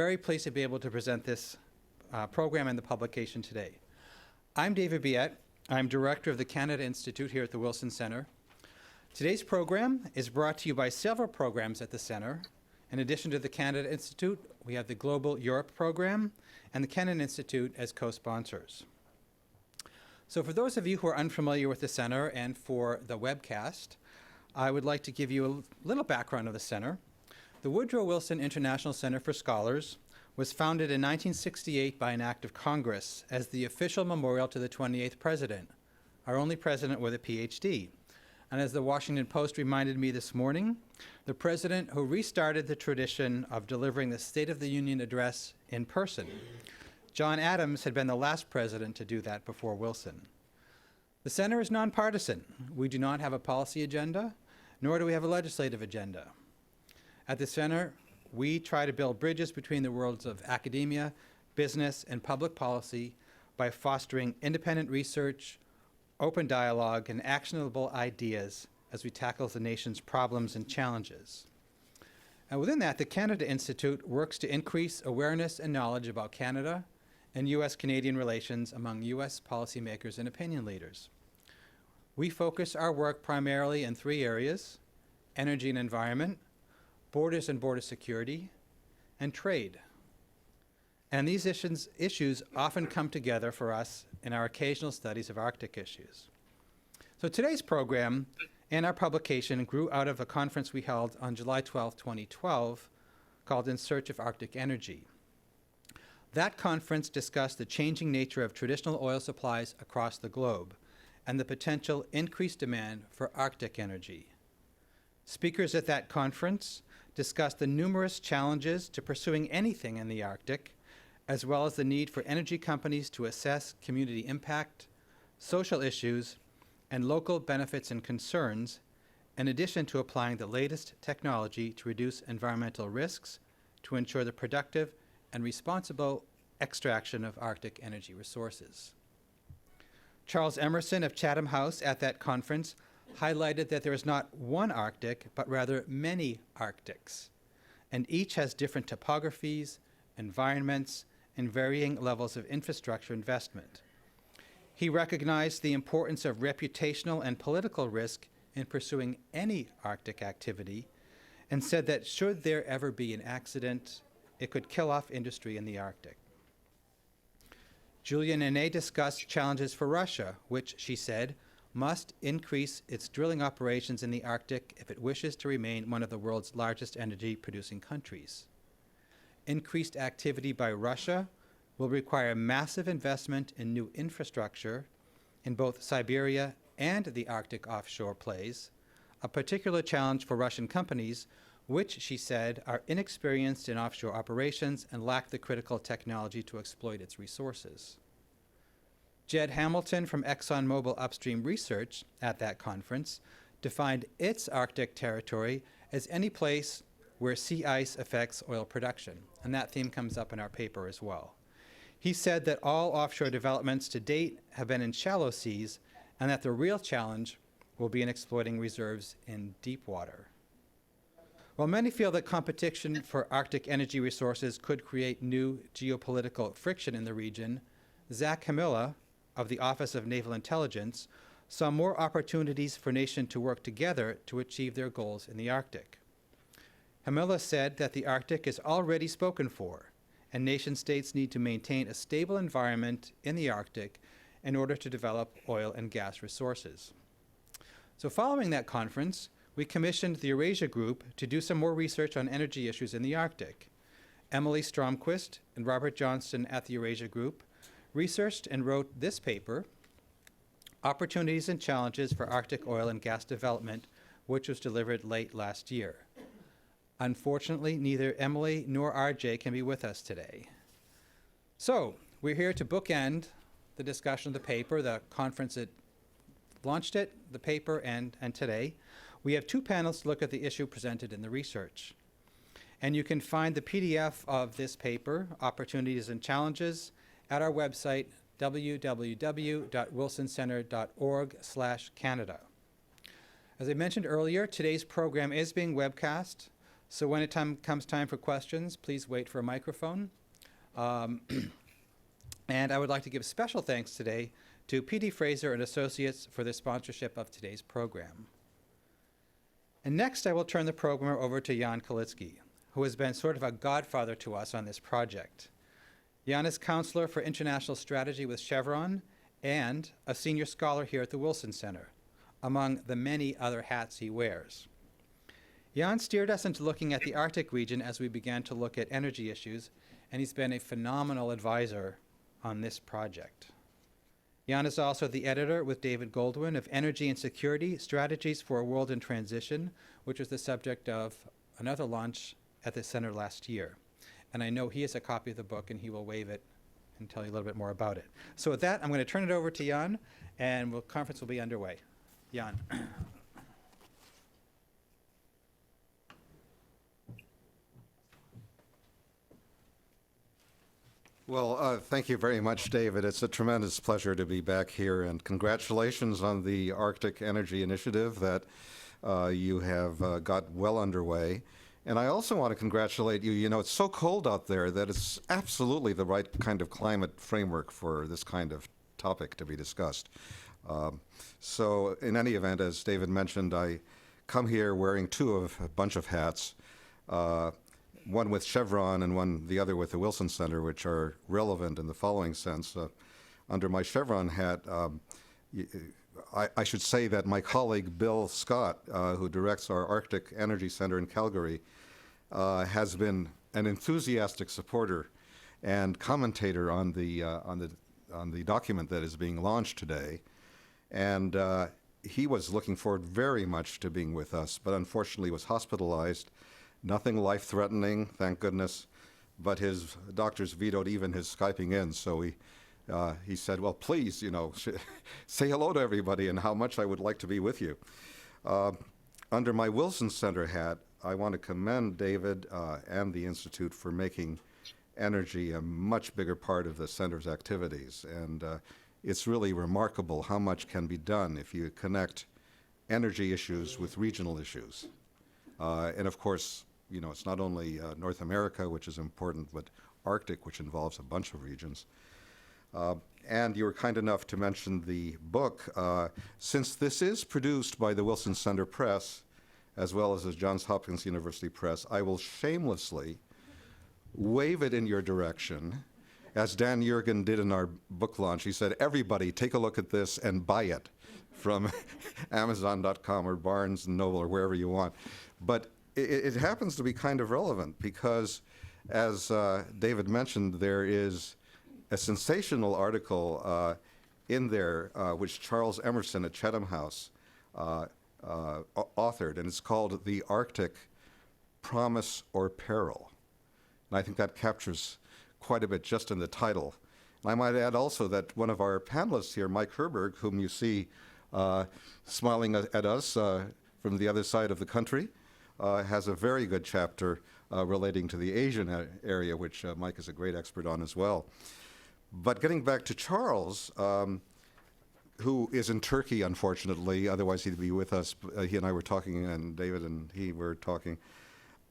Very pleased to be able to present this program and the publication today. I'm David Biet. I'm director of the Kennan Institute here at the Wilson Center. Today's program is brought to you by several programs at the center. In addition to the Kennan Institute, we have the Global Europe program and the Kennan Institute as co-sponsors. So for those of you who are unfamiliar with the center and for the webcast, I would like to give you a little background of the center. The Woodrow Wilson International Center for Scholars was founded in 1968 by an act of Congress as the official memorial to the 28th president, our only president with a PhD. And as the Washington Post reminded me this morning, the president who restarted the tradition of delivering the State of the Union address in person. John Adams had been the last president to do that before Wilson. The center is nonpartisan. We do not have a policy agenda, nor do we have a legislative agenda. At the center, we try to build bridges between the worlds of academia, business, and public policy by fostering independent research, open dialogue, and actionable ideas as we tackle the nation's problems and challenges. And within that, the Canada Institute works to increase awareness and knowledge about Canada and U.S.-Canadian relations among U.S. policymakers and opinion leaders. We focus our work primarily in three areas: energy and environment, borders and border security, and trade. And these issues often come together for us in our occasional studies of Arctic issues. So today's program and our publication grew out of a conference we held on July 12, 2012, called In Search of Arctic Energy. That conference discussed the changing nature of traditional oil supplies across the globe and the potential increased demand for Arctic energy. Speakers at that conference discussed the numerous challenges to pursuing anything in the Arctic, as well as the need for energy companies to assess community impact, social issues, and local benefits and concerns, in addition to applying the latest technology to reduce environmental risks to ensure the productive and responsible extraction of Arctic energy resources. Charles Emerson of Chatham House at that conference highlighted that there is not one Arctic, but rather many Arctics, and each has different topographies, environments, and varying levels of infrastructure investment. He recognized the importance of reputational and political risk in pursuing any Arctic activity, and said that should there ever be an accident, it could kill off industry in the Arctic. Julia Nene discussed challenges for Russia, which, she said, must increase its drilling operations in the Arctic if it wishes to remain one of the world's largest energy-producing countries. Increased activity by Russia will require massive investment in new infrastructure in both Siberia and the Arctic offshore plays, a particular challenge for Russian companies, which, she said, are inexperienced in offshore operations and lack the critical technology to exploit its resources. Jed Hamilton from ExxonMobil Upstream Research at that conference defined its Arctic territory as any place where sea ice affects oil production, and that theme comes up in our paper as well. He said that all offshore developments to date have been in shallow seas, and that the real challenge will be in exploiting reserves in deep water. While many feel that competition for Arctic energy resources could create new geopolitical friction in the region, Zach Hamilla of the Office of Naval Intelligence saw more opportunities for nations to work together to achieve their goals in the Arctic. Hamilla said that the Arctic is already spoken for, and nation-states need to maintain a stable environment in the Arctic in order to develop oil and gas resources. So following that conference, we commissioned the Eurasia Group to do some more research on energy issues in the Arctic. Emily Stromquist and Robert Johnston at the Eurasia Group researched and wrote this paper, Opportunities and Challenges for Arctic Oil and Gas Development, which was delivered late last year. Unfortunately, neither Emily nor RJ can be with us today. So, we're here to bookend the discussion of the paper, the conference that launched it, the paper, and today. We have two panels to look at the issue presented in the research. And you can find the PDF of this paper, Opportunities and Challenges, at our website, www.wilsoncenter.org/Canada. As I mentioned earlier, today's program is being webcast. So when it comes time for questions, please wait for a microphone. And I would like to give special thanks today to P.D. Fraser and Associates for their sponsorship of today's program. And next, I will turn the program over to Jan Kalitzki, who has been sort of a godfather to us on this project. Jan is counselor for international strategy with Chevron and a senior scholar here at the Wilson Center, among the many other hats he wears. Jan steered us into looking at the Arctic region as we began to look at energy issues, and he's been a phenomenal advisor on this project. Jan is also the editor with David Goldwyn of Energy and Security, Strategies for a World in Transition, which was the subject of another launch at the center last year. And I know he has a copy of the book, and he will wave it and tell you a little bit more about it. So with that, I'm going to turn it over to Jan, and the conference will be underway. Jan. Well, thank you very much, David. It's a tremendous pleasure to be back here, and congratulations on the Arctic Energy Initiative that you have got well underway. And I also want to congratulate you. You know, it's so cold out there that it's absolutely the right kind of climate framework for this kind of topic to be discussed. So in any event, as David mentioned, I come here wearing a bunch of hats. One with Chevron and the other with the Wilson Center, which are relevant in the following sense. Under my Chevron hat, I should say that my colleague Bill Scott, who directs our Arctic Energy Center in Calgary, has been an enthusiastic supporter and commentator on the document that is being launched today. And he was looking forward very much to being with us, but unfortunately was hospitalized. Nothing life-threatening, thank goodness, but his doctors vetoed even his Skyping in, so he said, well, please, say hello to everybody and how much I would like to be with you. Under my Wilson Center hat, I want to commend David and the Institute for making energy a much bigger part of the center's activities, and it's really remarkable how much can be done if you connect energy issues with regional issues. And of course, it's not only North America, which is important, but Arctic, which involves a bunch of regions. And you were kind enough to mention the book. Since this is produced by the Wilson Center Press, as well as the Johns Hopkins University Press, I will shamelessly wave it in your direction, as Dan Jurgen did in our book launch. He said, everybody take a look at this and buy it from Amazon.com or Barnes & Noble or wherever you want. But it happens to be kind of relevant because, as David mentioned, there is a sensational article in there which Charles Emerson at Chatham House authored, and it's called The Arctic, Promise or Peril. And I think that captures quite a bit just in the title. And I might add also that one of our panelists here, Mike Herberg, whom you see smiling at us from the other side of the country, has a very good chapter relating to the Asian area, which Mike is a great expert on as well. But getting back to Charles, who is in Turkey, unfortunately, otherwise he'd be with us. He and I were talking, and David and he were talking.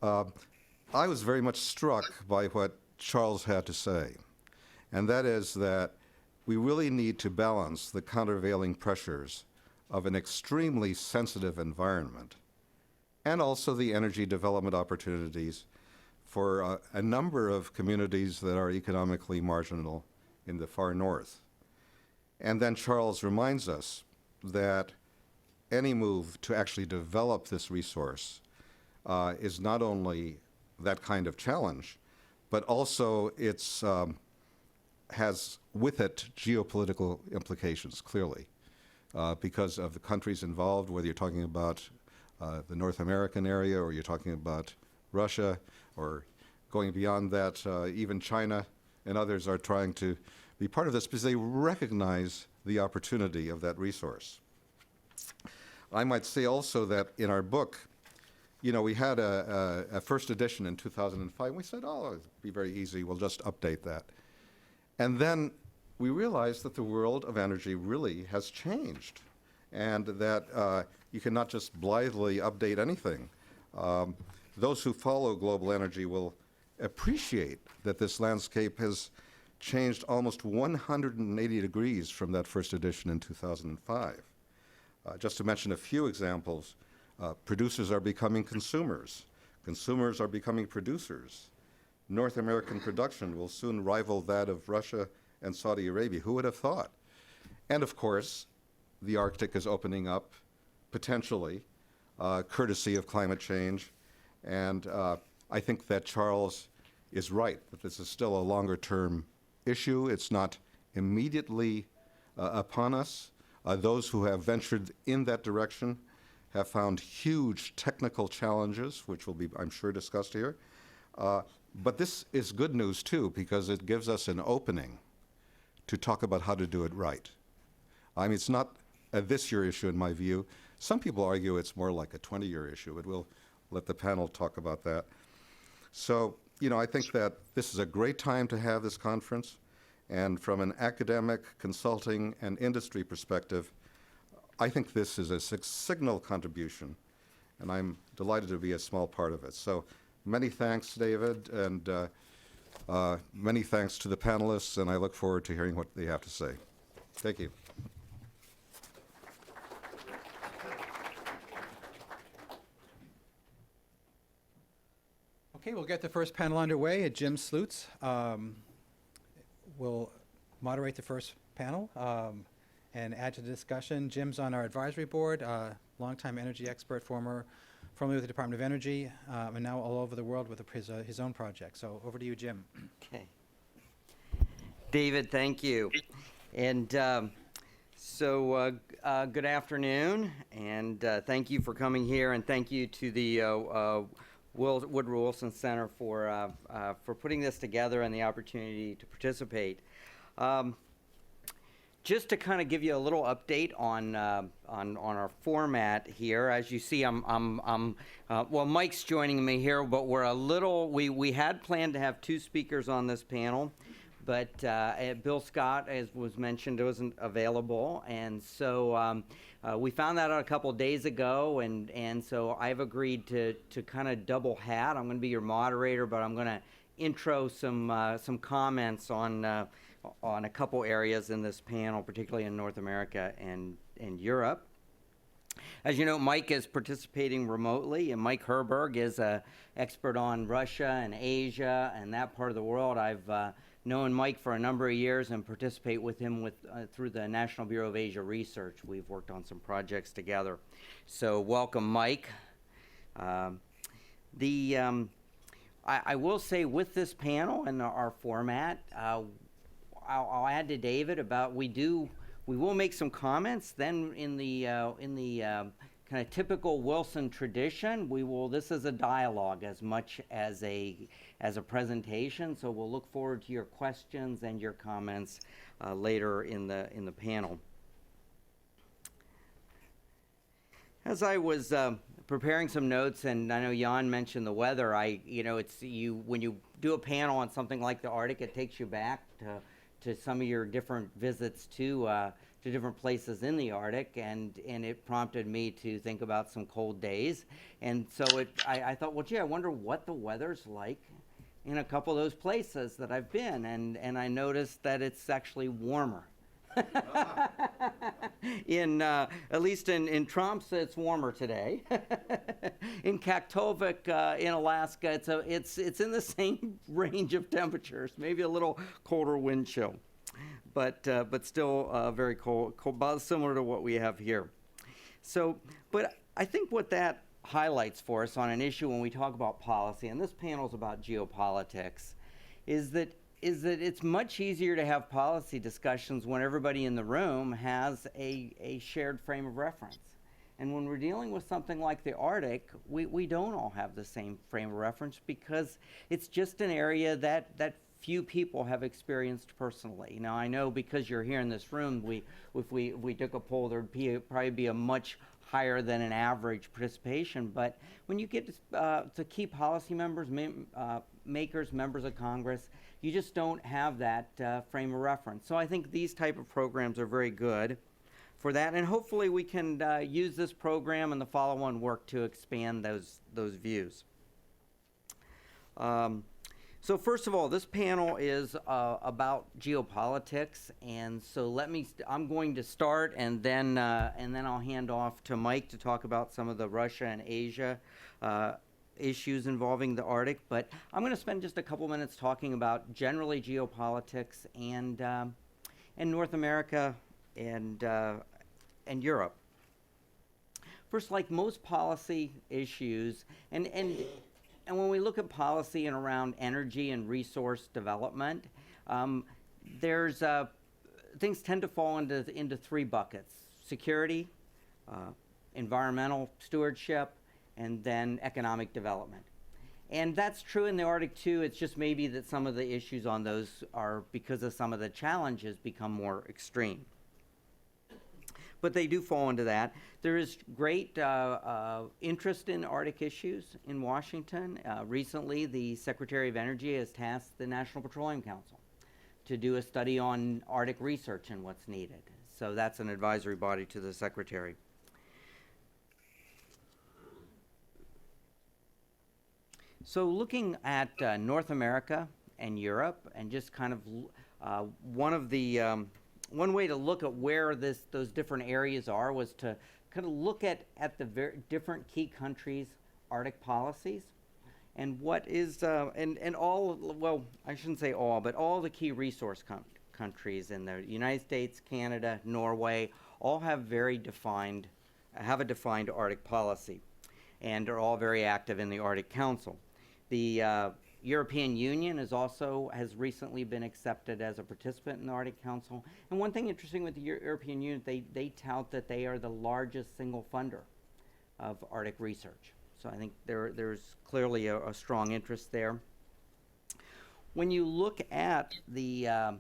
I was very much struck by what Charles had to say, and that is that we really need to balance the countervailing pressures of an extremely sensitive environment and also the energy development opportunities for a number of communities that are economically marginal in the far north. And then Charles reminds us that any move to actually develop this resource is not only that kind of challenge, but also it's has with it geopolitical implications, clearly, because of the countries involved, whether you're talking about the North American area or you're talking about Russia or going beyond that, even China and others are trying to be part of this because they recognize the opportunity of that resource. I might say also that in our book, we had a first edition in 2005, and we said, oh, it'll be very easy, we'll just update that. And then we realized that the world of energy really has changed, and that you cannot just blithely update anything. those who follow global energy will appreciate that this landscape has changed almost 180 degrees from that first edition in 2005. Just to mention a few examples, producers are becoming consumers. Consumers are becoming producers. North American production will soon rival that of Russia and Saudi Arabia. Who would have thought? And of course, the Arctic is opening up potentially, courtesy of climate change. And I think that Charles is right, that this is still a longer-term issue. It's not immediately upon us. Those who have ventured in that direction have found huge technical challenges, which will be, I'm sure, discussed here. But this is good news, too, because it gives us an opening to talk about how to do it right. I mean, it's not a this-year issue, in my view. Some people argue it's more like a 20-year issue, but we'll let the panel talk about that. So, you know, I think that this is a great time to have this conference. And from an academic, consulting, and industry perspective, I think this is a signal contribution, and I'm delighted to be a small part of it. So many thanks, David, and many thanks to the panelists, and I look forward to hearing what they have to say. Thank you. Okay, we'll get the first panel underway. Jim Slutz will moderate the first panel and add to the discussion. Jim's on our advisory board, longtime energy expert, formerly with the Department of Energy, and now all over the world with his own project. So over to you, Jim. Okay. David, thank you. And good afternoon, and thank you for coming here, and thank you to the Woodrow Wilson Center for putting this together and the opportunity to participate. Just to kind of give you a little update on our format here, as you see, well, Mike's joining me here, but we had planned to have two speakers on this panel, but Bill Scott, as was mentioned, wasn't available, and so we found that out a couple days ago, and so I've agreed to kind of double hat. I'm going to be your moderator, but I'm going to intro some comments on a couple areas in this panel, particularly in North America and Europe. As you know, Mike is participating remotely, and Mike Herberg is an expert on Russia and Asia and that part of the world. I've known Mike for a number of years and participate with him through the National Bureau of Asia Research. We've worked on some projects together. So welcome, Mike. I will say with this panel and our format, I'll add to David about we will make some comments. Then in the kind of typical Wilson tradition, this is a dialogue as much as a presentation. So we'll look forward to your questions and your comments later in the panel. As I was preparing some notes, and I know Jan mentioned the weather, when you do a panel on something like the Arctic, it takes you back to some of your different visits to different places in the Arctic, and it prompted me to think about some cold days. And so I thought, well, gee, I wonder what the weather's like in a couple of those places that I've been, and I noticed that it's actually warmer. At least in Tromsø, it's warmer today. In Kaktovik, in Alaska, it's in the same range of temperatures, maybe a little colder wind chill, but still very cold, similar to what we have here. So, but I think what that highlights for us on an issue when we talk about policy, and this panel is about geopolitics, is that it's much easier to have policy discussions when everybody in the room has a shared frame of reference. And when we're dealing with something like the Arctic, we don't all have the same frame of reference because it's just an area that few people have experienced personally. Now, I know because you're here in this room, if we took a poll, there'd probably be a much higher than an average participation. But when you get to key policy members, makers, members of Congress, you just don't have that frame of reference. So I think these type of programs are very good for that, and hopefully we can use this program and the follow-on work to expand those views. So first of all, this panel is about geopolitics, and so I'm going to start, and then I'll hand off to Mike to talk about some of the Russia and Asia issues involving the Arctic. But I'm going to spend just a couple minutes talking about generally geopolitics and North America and Europe. First, like most policy issues, and when we look at policy and around energy and resource development, there's things tend to fall into three buckets: security, environmental stewardship, and then economic development. And that's true in the Arctic too. It's just maybe that some of the issues on those are, because of some of the challenges, become more extreme. But they do fall into that. There is great interest in Arctic issues in Washington. Recently, the Secretary of Energy has tasked the National Petroleum Council to do a study on Arctic research and what's needed. So that's an advisory body to the Secretary. So looking at North America and Europe, and just kind of one way to look at where those different areas are was to kind of look at the different key countries' Arctic policies, and what is and all, well, I shouldn't say all, but all the key resource countries in the United States, Canada, Norway, all have a defined Arctic policy, and are all very active in the Arctic Council. The European Union has recently been accepted as a participant in the Arctic Council. And one thing interesting with the European Union, they tout that they are the largest single funder of Arctic research. So I think there's clearly a strong interest there. When you look at the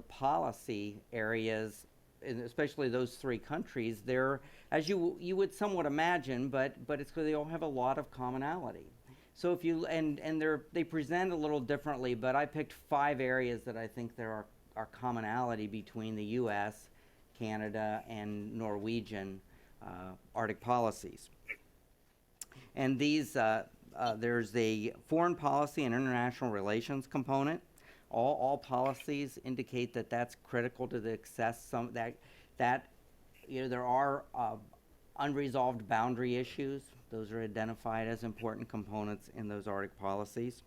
policy areas, and especially those three countries, they're, as you would somewhat imagine, but it's because they all have a lot of commonality. So if you, they present a little differently, but I picked 5 areas that I think there are commonality between the U.S., Canada, and Norwegian Arctic policies. And these, there's a foreign policy and international relations component. All policies indicate that that's critical to the success. There are unresolved boundary issues. Those are identified as important components in those Arctic policies.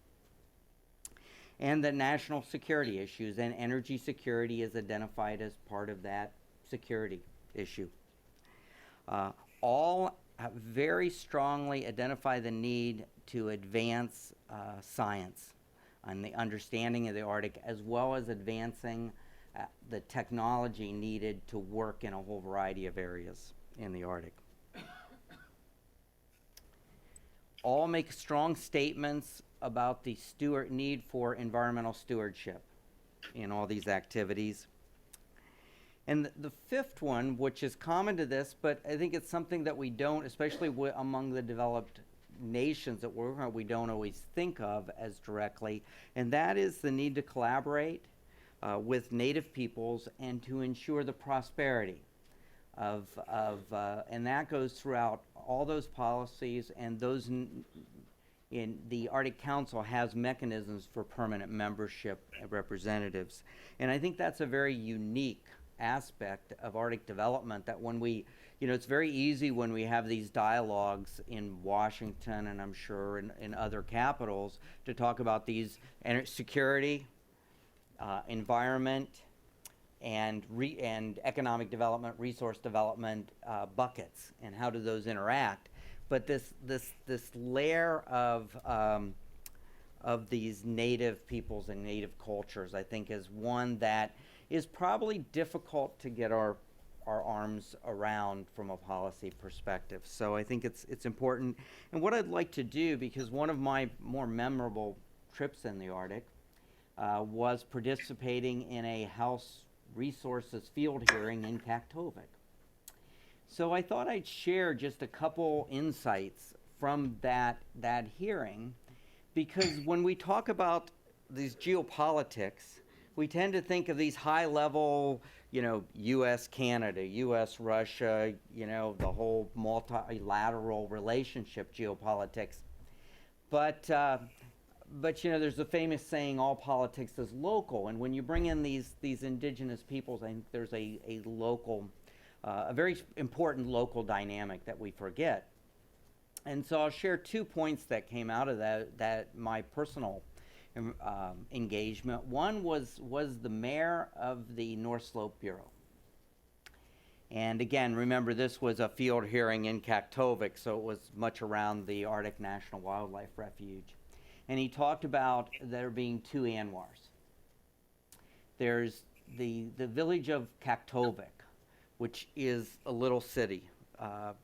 And the national security issues, and energy security is identified as part of that security issue. All very strongly identify the need to advance science and the understanding of the Arctic, as well as advancing the technology needed to work in a whole variety of areas in the Arctic. All make strong statements about the need for environmental stewardship in all these activities. And the fifth one, which is common to this, but I think it's something that we don't, especially among the developed nations that we don't always think of as directly, and that is the need to collaborate with native peoples and to ensure the prosperity and that goes throughout all those policies, and those in the Arctic Council has mechanisms for permanent membership representatives. And I think that's a very unique aspect of Arctic development, that when we, it's very easy when we have these dialogues in Washington, and I'm sure in other capitals, to talk about these security, environment, and economic development, resource development buckets, and how do those interact. But this layer of these native peoples and native cultures, I think, is one that is probably difficult to get our arms around from a policy perspective. So I think it's important. And what I'd like to do, because one of my more memorable trips in the Arctic was participating in a House Resources field hearing in Kaktovik. So I thought I'd share just a couple insights from that hearing, because when we talk about these geopolitics, we tend to think of these high-level, U.S. Canada, U.S. Russia, the whole multilateral relationship geopolitics. But you know, there's a famous saying, "All politics is local," and when you bring in these indigenous peoples, I think there's a local, a very important local dynamic that we forget. And so I'll share 2 points that came out of that my personal engagement. One was the mayor of the North Slope Bureau. And again, remember, this was a field hearing in Kaktovik, so it was much around the Arctic National Wildlife Refuge. And he talked about there being 2 ANWRs. There's the village of Kaktovik, which is a little city.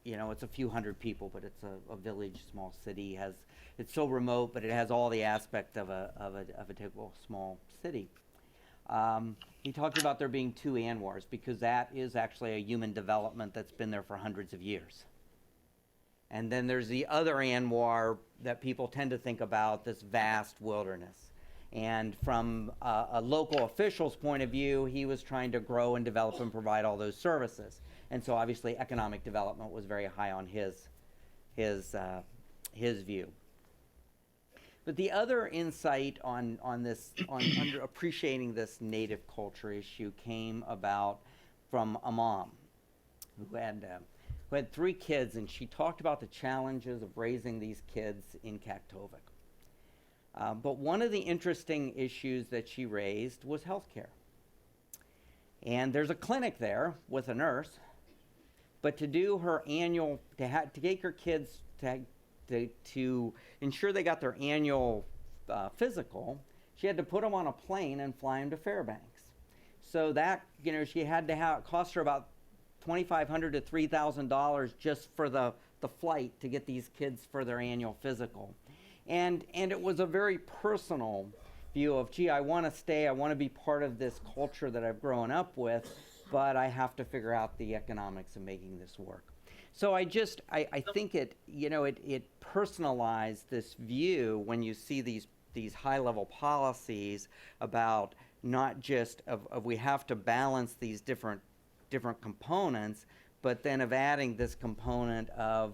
You know, it's a few hundred people, but it's a village, small city. It's so remote, but it has all the aspect of a typical small city. He talked about there being 2 ANWRs because that is actually a human development that's been there for hundreds of years. And then there's the other ANWR that people tend to think about, this vast wilderness. And from a local official's point of view, he was trying to grow and develop and provide all those services. And so obviously economic development was very high on his view. But the other insight on under appreciating this native culture issue came about from a mom who had 3 kids, and she talked about the challenges of raising these kids in Kaktovik. But one of the interesting issues that she raised was healthcare. And there's a clinic there with a nurse, but to do her annual, to take her kids to ensure they got their annual physical, she had to put them on a plane and fly them to Fairbanks. So that, you know, she had to have, it cost her about $2,500 to $3,000 just for the flight to get these kids for their annual physical. And it was a very personal view of, gee, I want to stay, I want to be part of this culture that I've grown up with, but I have to figure out the economics of making this work. So I think it, you know, it personalized this view when you see these high-level policies about not just of we have to balance these different components, but then of adding this component of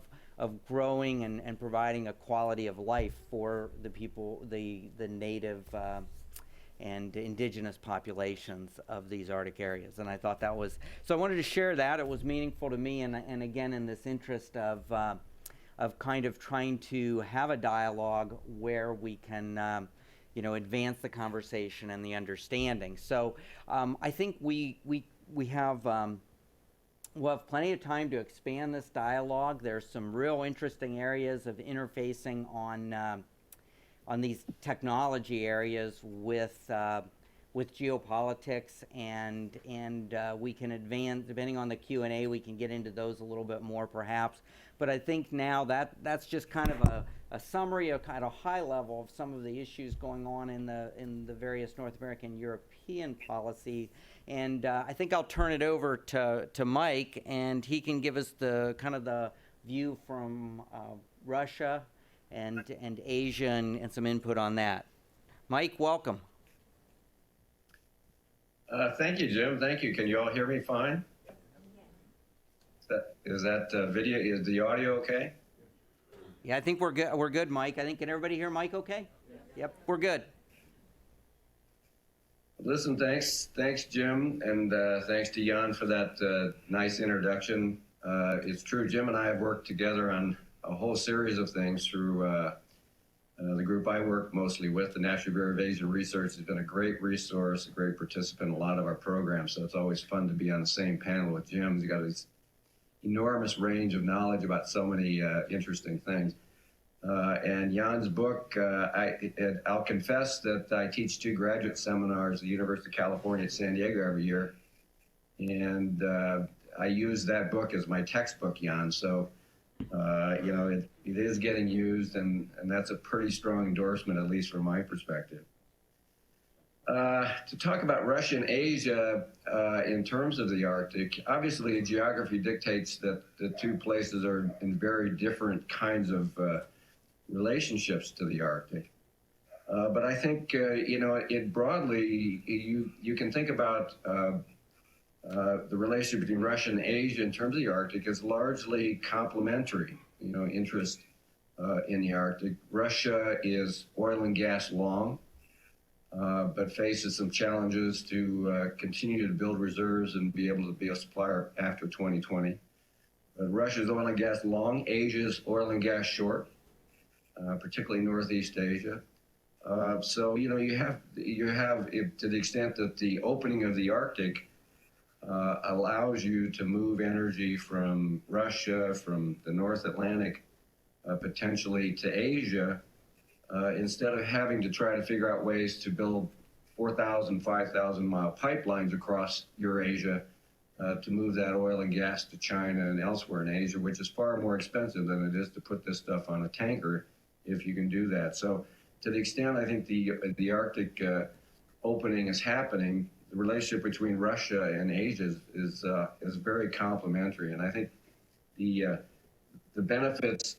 growing and providing a quality of life for the people, the native and indigenous populations of these Arctic areas. And I thought that was, so I wanted to share that. It was meaningful to me, and again, in this interest of kind of trying to have a dialogue where we can you know, advance the conversation and the understanding. So I think we'll have plenty of time to expand this dialogue. There's some real interesting areas of interfacing on these technology areas with geopolitics, and we can advance, depending on the Q&A, we can get into those a little bit more perhaps. But I think now that's just kind of a summary, of kind of high level of some of the issues going on in the various North American, European policy. And I think I'll turn it over to Mike, and he can give us the kind of the view from Russia and Asia and some input on that. Mike, welcome. Thank you, Jim. Thank you. Can you all hear me fine? Is that video? Is the audio okay? Yeah, I think we're good. We're good, Mike. I think, can everybody hear Mike okay? Yep, we're good. Listen, thanks, Jim, and thanks to Jan for that nice introduction. It's true, Jim and I have worked together on a whole series of things through the group I work mostly with, the National Bureau of Asian Research, has been a great resource, a great participant in a lot of our programs, so it's always fun to be on the same panel with Jim. He's got this enormous range of knowledge about so many interesting things. And Jan's book, I'll confess that I teach 2 graduate seminars at the University of California at San Diego every year, and I use that book as my textbook, Jan, so you know, it is getting used, and that's a pretty strong endorsement, at least from my perspective. To talk about Russia and Asia in terms of the Arctic, obviously geography dictates that the 2 places are in very different kinds of relationships to the Arctic. But I think, you know, it broadly, you can think about the relationship between Russia and Asia in terms of the Arctic is largely complementary, you know, interest in the Arctic. Russia is oil and gas long, but faces some challenges to continue to build reserves and be able to be a supplier after 2020. But Russia's oil and gas long, Asia's oil and gas short, particularly Northeast Asia. So you have to the extent that the opening of the Arctic allows you to move energy from Russia, from the North Atlantic, potentially to Asia, instead of having to try to figure out ways to build 4,000, 5,000 mile pipelines across Eurasia to move that oil and gas to China and elsewhere in Asia, which is far more expensive than it is to put this stuff on a tanker if you can do that. So to the extent I think the Arctic opening is happening, the relationship between Russia and Asia is very complementary. And I think the benefits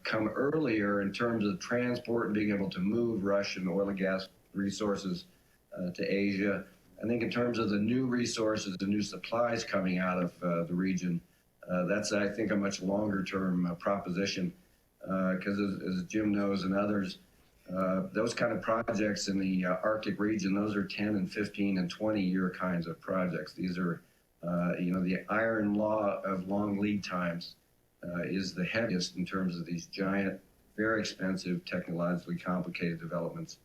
come earlier in terms of transport and being able to move Russian oil and gas resources to Asia. I think in terms of the new resources, the new supplies coming out of the region, that's, I think, a much longer term proposition because as Jim knows and others, those kind of projects in the Arctic region, those are 10 and 15 and 20-year kinds of projects. These are, the iron law of long lead times is the heaviest in terms of these giant, very expensive, technologically complicated developments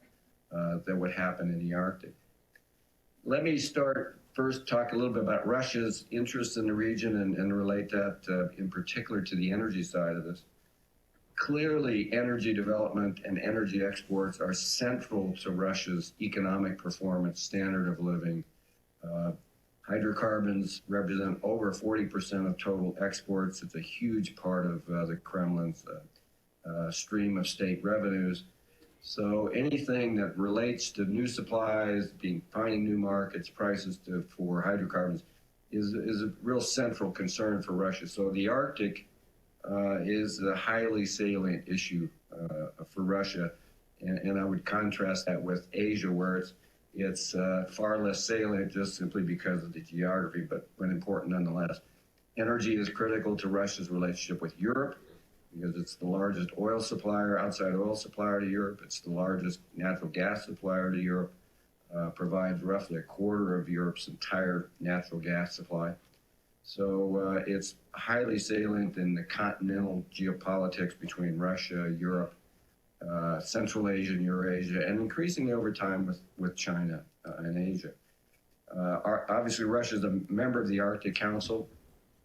that would happen in the Arctic. Let me first talk a little bit about Russia's interest in the region and relate that in particular to the energy side of this. Clearly, energy development and energy exports are central to Russia's economic performance, standard of living. Hydrocarbons represent over 40% of total exports. It's a huge part of the Kremlin's stream of state revenues. So anything that relates to new supplies, finding new markets, prices for hydrocarbons is a real central concern for Russia. So the Arctic is a highly salient issue for Russia. And I would contrast that with Asia, where it's far less salient just simply because of the geography, but important nonetheless. Energy is critical to Russia's relationship with Europe because it's the largest outside oil supplier to Europe. It's the largest natural gas supplier to Europe, provides roughly a quarter of Europe's entire natural gas supply. So it's highly salient in the continental geopolitics between Russia, Europe, Central Asia and Eurasia, and increasingly over time with China and Asia. Obviously, Russia is a member of the Arctic Council,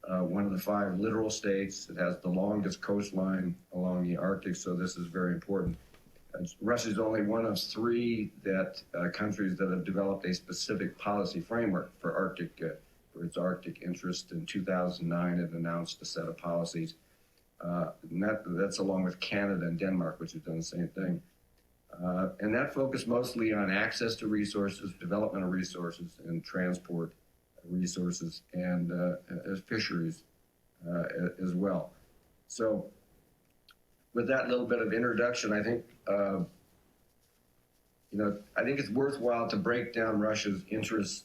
one of the 5 littoral states. It has the longest coastline along the Arctic, so this is very important. Russia is only one of 3 countries that have developed a specific policy framework for its Arctic interest. In 2009, it announced a set of policies. And that's along with Canada and Denmark, which have done the same thing. And that focused mostly on access to resources, development of resources, and transport resources, and fisheries as well. So with that little bit of introduction, I think I think it's worthwhile to break down Russia's interests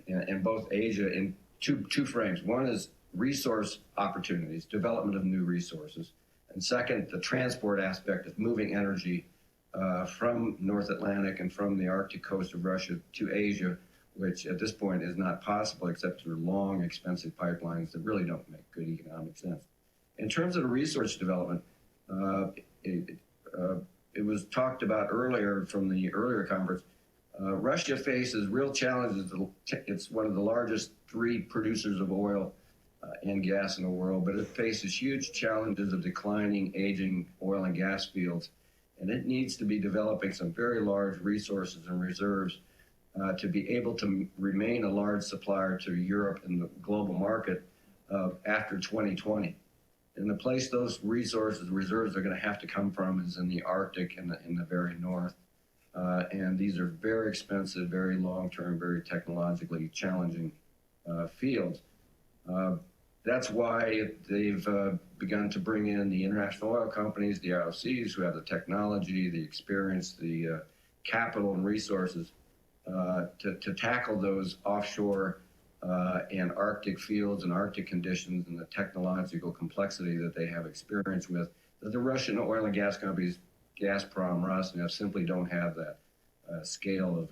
in both Asia in two frames. One is resource opportunities, development of new resources. And second, the transport aspect of moving energy from North Atlantic and from the Arctic coast of Russia to Asia, which at this point is not possible except through long, expensive pipelines that really don't make good economic sense. In terms of the resource development, it was talked about earlier from the earlier conference. Russia faces real challenges. It's one of the largest 3 producers of oil and gas in the world, but it faces huge challenges of declining, aging oil and gas fields. And it needs to be developing some very large resources and reserves to be able to remain a large supplier to Europe and the global market after 2020. And the place those resources, reserves are going to have to come from is in the Arctic and in the very north. And these are very expensive, very long-term, very technologically challenging fields. That's why they've begun to bring in the international oil companies, the IOCs, who have the technology, the experience, the capital and resources to tackle those offshore and Arctic fields and Arctic conditions and the technological complexity that they have experience with the Russian oil and gas companies, Gazprom, Rosneft, simply don't have that scale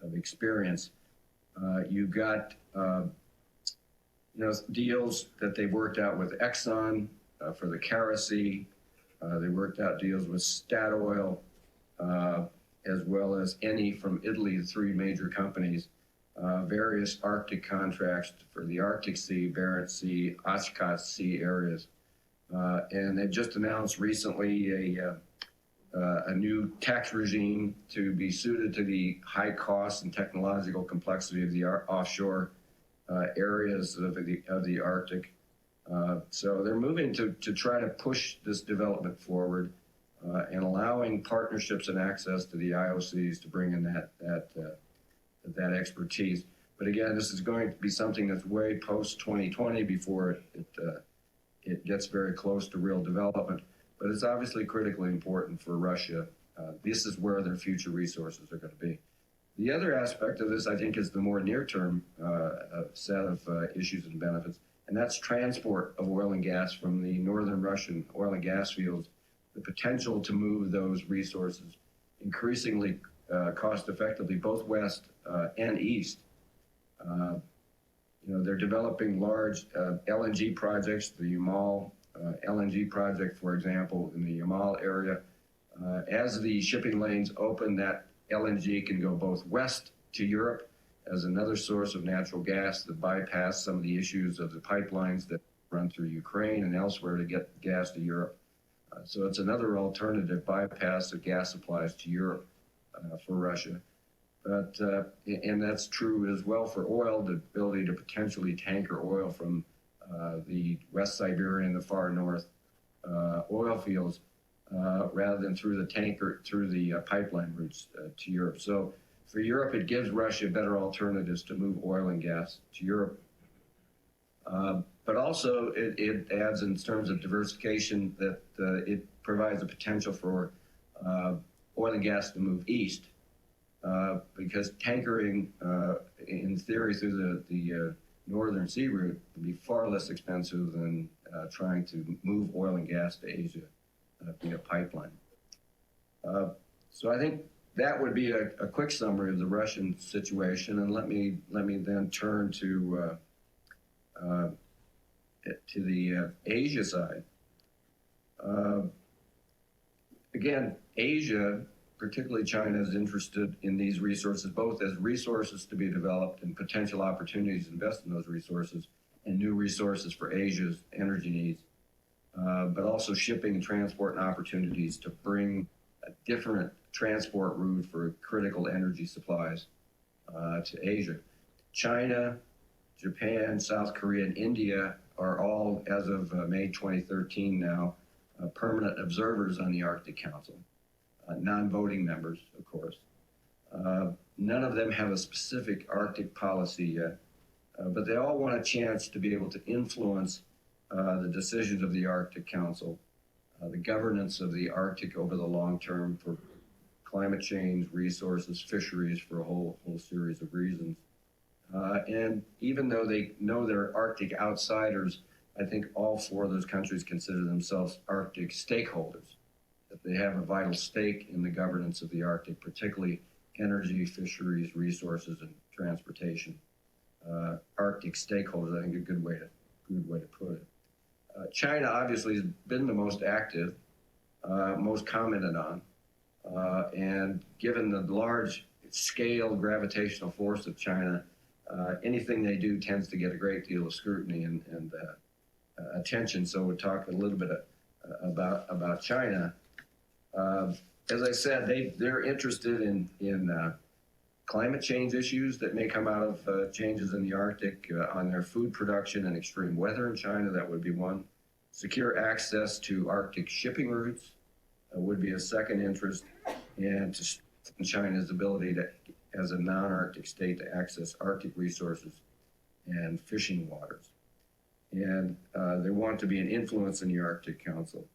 of experience. You've got deals that they worked out with Exxon for the Kara Sea. They worked out deals with Statoil, as well as Eni from Italy, the three major companies. Various Arctic contracts for the Arctic Sea, Barents Sea, Oshkosh Sea areas. And they've just announced recently a new tax regime to be suited to the high cost and technological complexity of the offshore areas of the Arctic. So they're moving to try to push this development forward and allowing partnerships and access to the IOCs to bring in that expertise. But again, this is going to be something that's way post 2020 before it gets very close to real development. But it's obviously critically important for Russia. This is where their future resources are going to be. The other aspect of this, I think, is the more near-term set of issues and benefits, and that's transport of oil and gas from the northern Russian oil and gas fields, the potential to move those resources increasingly cost-effectively, both west and east. They're developing large LNG projects, the Yamal LNG project, for example, in the Yamal area. As the shipping lanes open, that LNG can go both west to Europe as another source of natural gas that bypass some of the issues of the pipelines that run through Ukraine and elsewhere to get gas to Europe. So it's another alternative bypass of gas supplies to Europe for Russia. But, and that's true as well for oil, the ability to potentially tanker oil from the West Siberia and the far north oil fields rather than through the pipeline routes to Europe. So for Europe, it gives Russia better alternatives to move oil and gas to Europe. But also it adds in terms of diversification that it provides a potential for oil and gas to move east because tankering in theory through the northern sea route would be far less expensive than trying to move oil and gas to Asia via pipeline. So I think that would be a quick summary of the Russian situation, and let me then turn to the Asia side. Again, Asia, particularly China, is interested in these resources, both as resources to be developed and potential opportunities to invest in those resources and new resources for Asia's energy needs, but also shipping and transport and opportunities to bring a different transport route for critical energy supplies to Asia. China, Japan, South Korea, and India are all, as of May 2013 now, permanent observers on the Arctic Council. Non-voting members, of course. None of them have a specific Arctic policy yet, but they all want a chance to be able to influence the decisions of the Arctic Council, the governance of the Arctic over the long term for climate change, resources, fisheries, for a whole series of reasons. And even though they know they're Arctic outsiders, I think all four of those countries consider themselves Arctic stakeholders, that they have a vital stake in the governance of the Arctic, particularly energy, fisheries, resources, and transportation. Arctic stakeholders, I think, a good way to put it. China obviously has been the most active, most commented on, and given the large scale gravitational force of China, anything they do tends to get a great deal of scrutiny and attention. So we'll talk a little bit about China. As I said, they're interested in climate change issues that may come out of changes in the Arctic on their food production and extreme weather in China. That would be one. Secure access to Arctic shipping routes would be a second interest, and to strengthen China's ability to, as a non-Arctic state, to access Arctic resources and fishing waters. And they want to be an influence in the Arctic Council.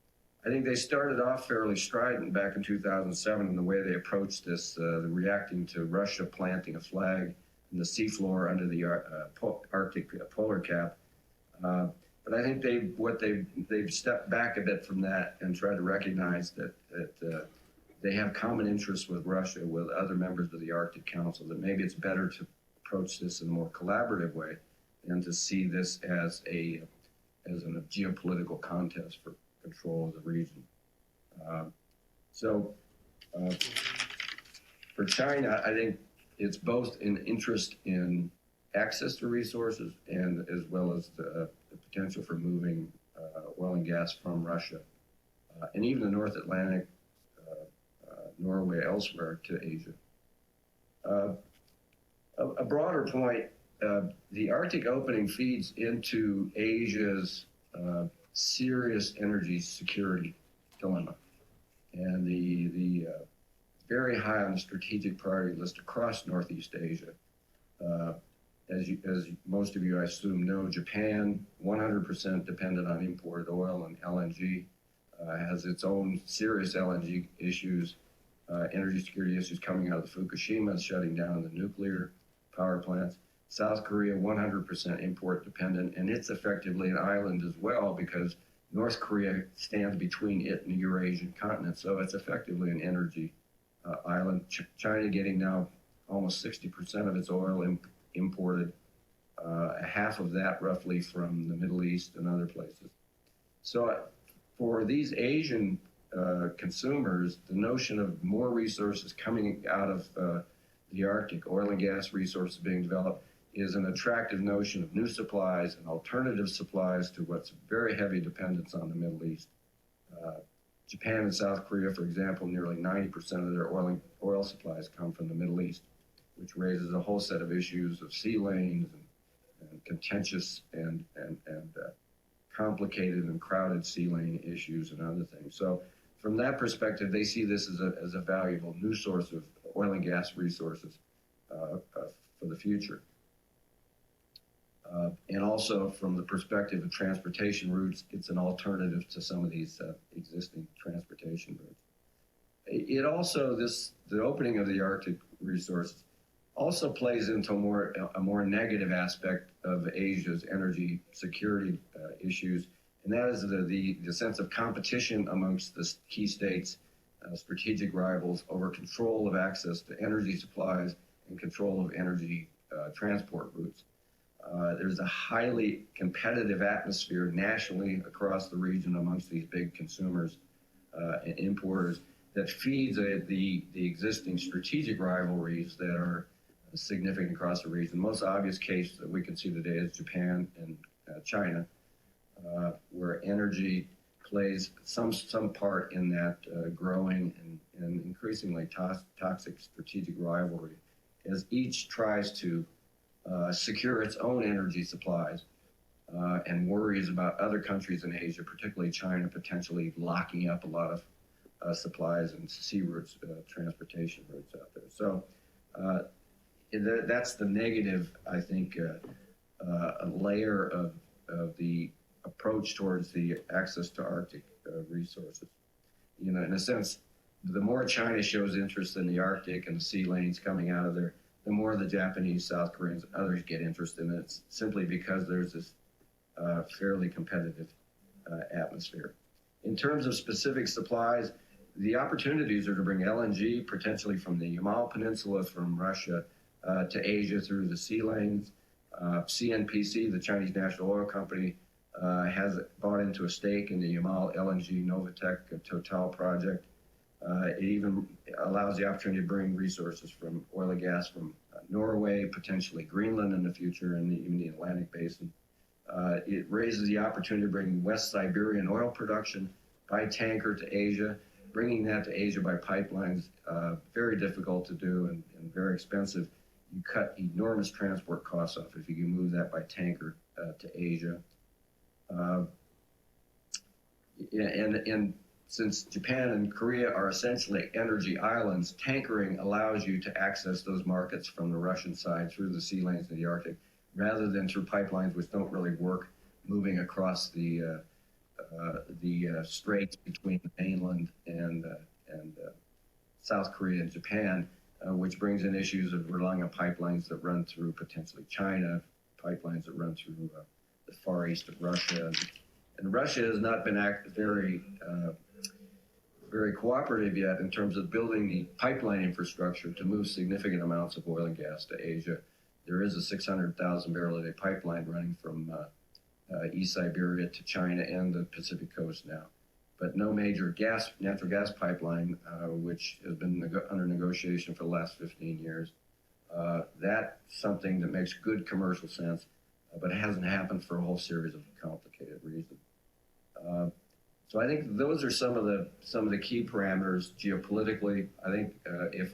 I think they started off fairly strident back in 2007 in the way they approached this, reacting to Russia planting a flag in the seafloor under the Arctic polar cap. But I think they've stepped back a bit from that and tried to recognize that they have common interests with Russia, with other members of the Arctic Council, that maybe it's better to approach this in a more collaborative way than to see this as a geopolitical contest for control of the region. For China, I think it's both an interest in access to resources and as well as the potential for moving oil and gas from Russia and even the North Atlantic, Norway, elsewhere to Asia. A broader point, the Arctic opening feeds into Asia's serious energy security dilemma. And the very high on the strategic priority list across Northeast Asia. As most of you, I assume, know, Japan, 100% dependent on imported oil and LNG, has its own serious LNG issues, energy security issues coming out of the Fukushima, shutting down the nuclear power plants. South Korea, 100% import dependent, and it's effectively an island as well because North Korea stands between it and the Eurasian continent, so it's effectively an energy island. China getting now almost 60% of its oil imported, half of that roughly from the Middle East and other places. So for these Asian consumers, the notion of more resources coming out of the Arctic, oil and gas resources being developed, is an attractive notion of new supplies and alternative supplies to what's very heavy dependence on the Middle East. Japan and South Korea, for example, nearly 90% of their oil supplies come from the Middle East, which raises a whole set of issues of sea lanes and contentious and complicated and crowded sea lane issues and other things. So from that perspective, they see this as a valuable new source of oil and gas resources for the future. And also from the perspective of transportation routes, it's an alternative to some of these existing transportation routes. It also, the opening of the Arctic resources also plays into a more negative aspect of Asia's energy security issues, and that is the sense of competition amongst the key states, strategic rivals over control of access to energy supplies and control of energy transport routes. There's a highly competitive atmosphere nationally across the region amongst these big consumers and importers that feeds the existing strategic rivalries that are significant across the region. The most obvious case that we can see today is Japan and China, where energy plays some part in that growing and increasingly toxic strategic rivalry as each tries to secure its own energy supplies and worries about other countries in Asia, particularly China, potentially locking up a lot of supplies and sea routes, transportation routes out there. So that's the negative, I think, a layer of the approach towards the access to Arctic resources. You know, in a sense, the more China shows interest in the Arctic and the sea lanes coming out of there, the more the Japanese, South Koreans, and others get interested in it, simply because there's this fairly competitive atmosphere. In terms of specific supplies, the opportunities are to bring LNG, potentially from the Yamal Peninsula, from Russia, to Asia through the sea lanes. CNPC, the Chinese National Oil Company, has bought into a stake in the Yamal LNG Novatek Total project. It even allows the opportunity to bring resources from oil and gas from Norway, potentially Greenland in the future, and even the Atlantic Basin. It raises the opportunity to bring West Siberian oil production by tanker to Asia. Bringing that to Asia by pipelines, very difficult to do and very expensive. You cut enormous transport costs off if you can move that by tanker to Asia. And since Japan and Korea are essentially energy islands, tankering allows you to access those markets from the Russian side through the sea lanes of the Arctic, rather than through pipelines which don't really work, moving across the straits between the mainland and South Korea and Japan, which brings in issues of relying on pipelines that run through potentially China, pipelines that run through the far east of Russia. And Russia has not been very cooperative yet in terms of building the pipeline infrastructure to move significant amounts of oil and gas to Asia. There is a 600,000 barrel a day pipeline running from East Siberia to China and the Pacific coast now, but no major natural gas pipeline, which has been under negotiation for the last 15 years. That's something that makes good commercial sense, but it hasn't happened for a whole series of complicated reasons. So I think those are some of the key parameters geopolitically. I think if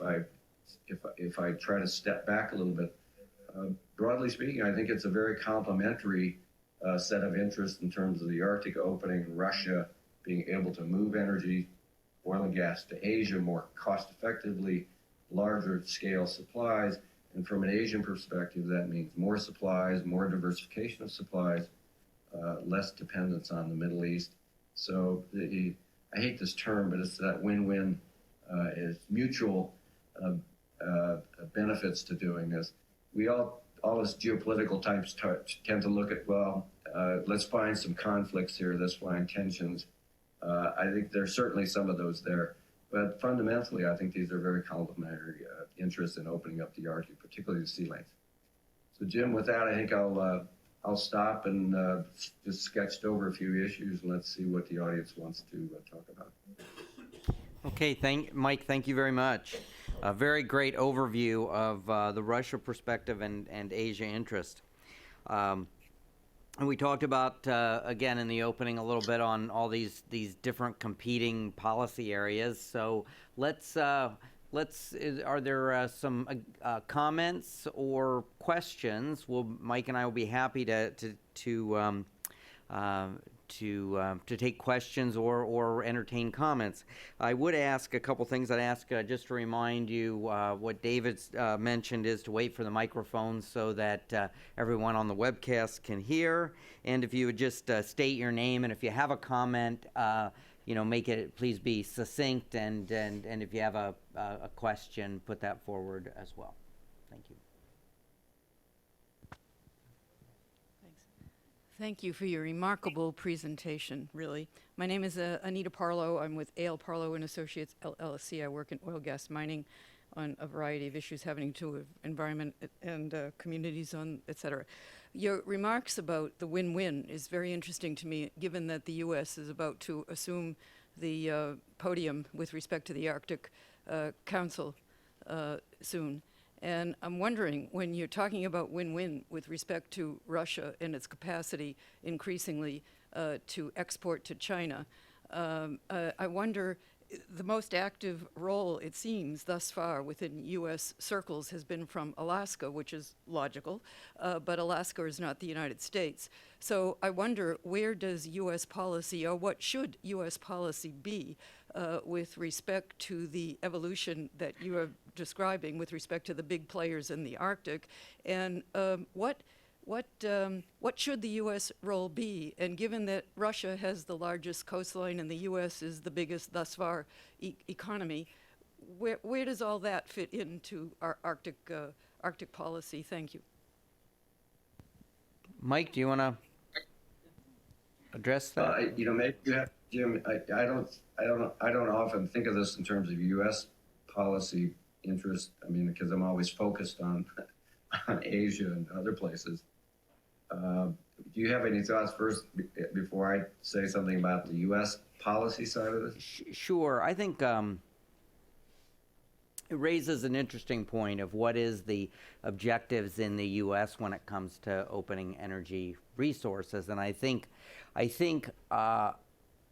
I try to step back a little bit, broadly speaking, I think it's a very complementary set of interests in terms of the Arctic opening, Russia being able to move energy, oil and gas to Asia more cost effectively, larger scale supplies. And from an Asian perspective, that means more supplies, more diversification of supplies, less dependence on the Middle East. So I hate this term, but it's that win-win, is mutual benefits to doing this. We all us geopolitical types tend to look at, well, let's find some conflicts here, let's find tensions. I think there's certainly some of those there, but fundamentally, I think these are very complementary interests in opening up the Arctic, particularly the sea lanes. So, Jim, with that, I think I'll stop and just sketched over a few issues, and let's see what the audience wants to talk about. Okay, Mike, thank you very much. A very great overview of the Russia perspective and Asia interest. And we talked about, again, in the opening a little bit on all these different competing policy areas. So are there some comments or questions? Mike and I will be happy to take questions or entertain comments. I would ask a couple things. I'd ask just to remind you what David's mentioned is to wait for the microphone so that everyone on the webcast can hear. And if you would just state your name, and if you have a comment, make it, please be succinct, and if you have a question, put that forward as well. Thank you. Thank you for your remarkable presentation, really. My name is Anita Parlow. I'm with A.L. Parlow and Associates, LLC. I work in oil, gas, mining on a variety of issues having to do with environment and communities, et cetera. Your remarks about the win-win is very interesting to me, given that the U.S. is about to assume the podium with respect to the Arctic Council soon. And I'm wondering, when you're talking about win-win with respect to Russia and its capacity increasingly to export to China, I wonder, the most active role, it seems, thus far within U.S. circles has been from Alaska, which is logical, but Alaska is not the United States. So I wonder, where does U.S. policy, or what should U.S. policy be with respect to the evolution that you are describing with respect to the big players in the Arctic, and what should the U.S. role be? And given that Russia has the largest coastline and the U.S. is the biggest thus far economy, where does all that fit into our Arctic policy? Thank you. Mike, do you want to address that? Maybe you have, Jim. I don't often think of this in terms of U.S. policy interest. I mean, because I'm always focused on Asia and other places. Do you have any thoughts first before I say something about the U.S. policy side of this? Sure. I think it raises an interesting point of what is the objectives in the U.S. when it comes to opening energy resources. And I think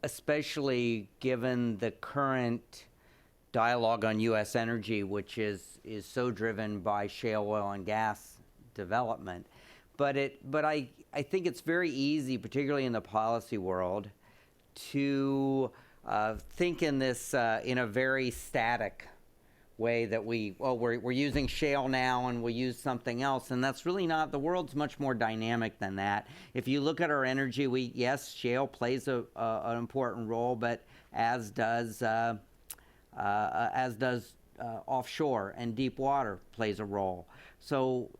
especially given the current dialogue on U.S. energy, which is so driven by shale oil and gas development. But I think it's very easy, particularly in the policy world, to think in this in a very static way that we're using shale now and we'll use something else, and that's really not. The world's much more dynamic than that. If you look at our energy, yes, shale plays an important role, but as does offshore, and deep water plays a role. So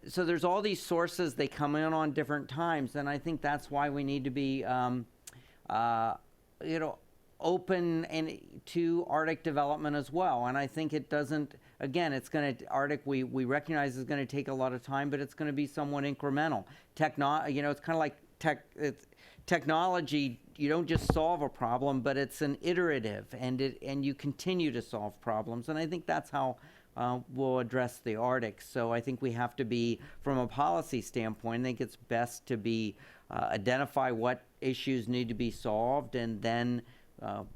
So there's all these sources, they come in on different times, and I think that's why we need to be, open and to Arctic development as well. And I think it doesn't, again, it's going to, Arctic, we recognize is going to take a lot of time, but it's going to be somewhat incremental. It's kind of like technology. You don't just solve a problem, but it's an iterative, and you continue to solve problems. And I think that's how we'll address the Arctic. So I think we have to be, from a policy standpoint, I think it's best to be identify what issues need to be solved and then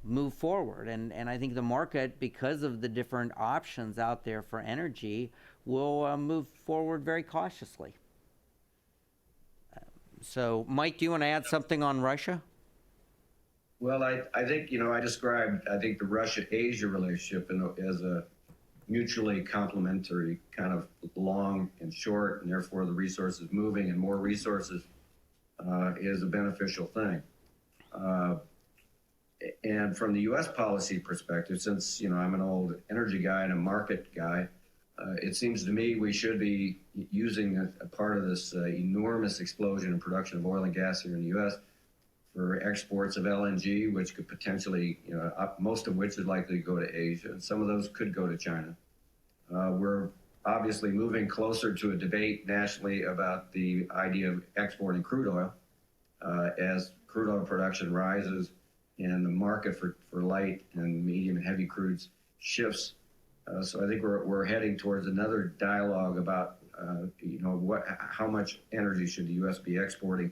move forward. And I think the market, because of the different options out there for energy, will move forward very cautiously. So, Mike, do you want to add something on Russia? Well, I think, I described, I think, the Russia-Asia relationship as a mutually complementary, kind of long and short, and therefore the resources moving and more resources is a beneficial thing. And from the U.S. policy perspective, since, I'm an old energy guy and a market guy, it seems to me we should be using a part of this enormous explosion in production of oil and gas here in the U.S. for exports of LNG, which could potentially, most of which is likely to go to Asia, and some of those could go to China. We're obviously moving closer to a debate nationally about the idea of exporting crude oil as crude oil production rises and the market for light and medium and heavy crudes shifts. So I think we're heading towards another dialogue about, how much energy should the U.S. be exporting?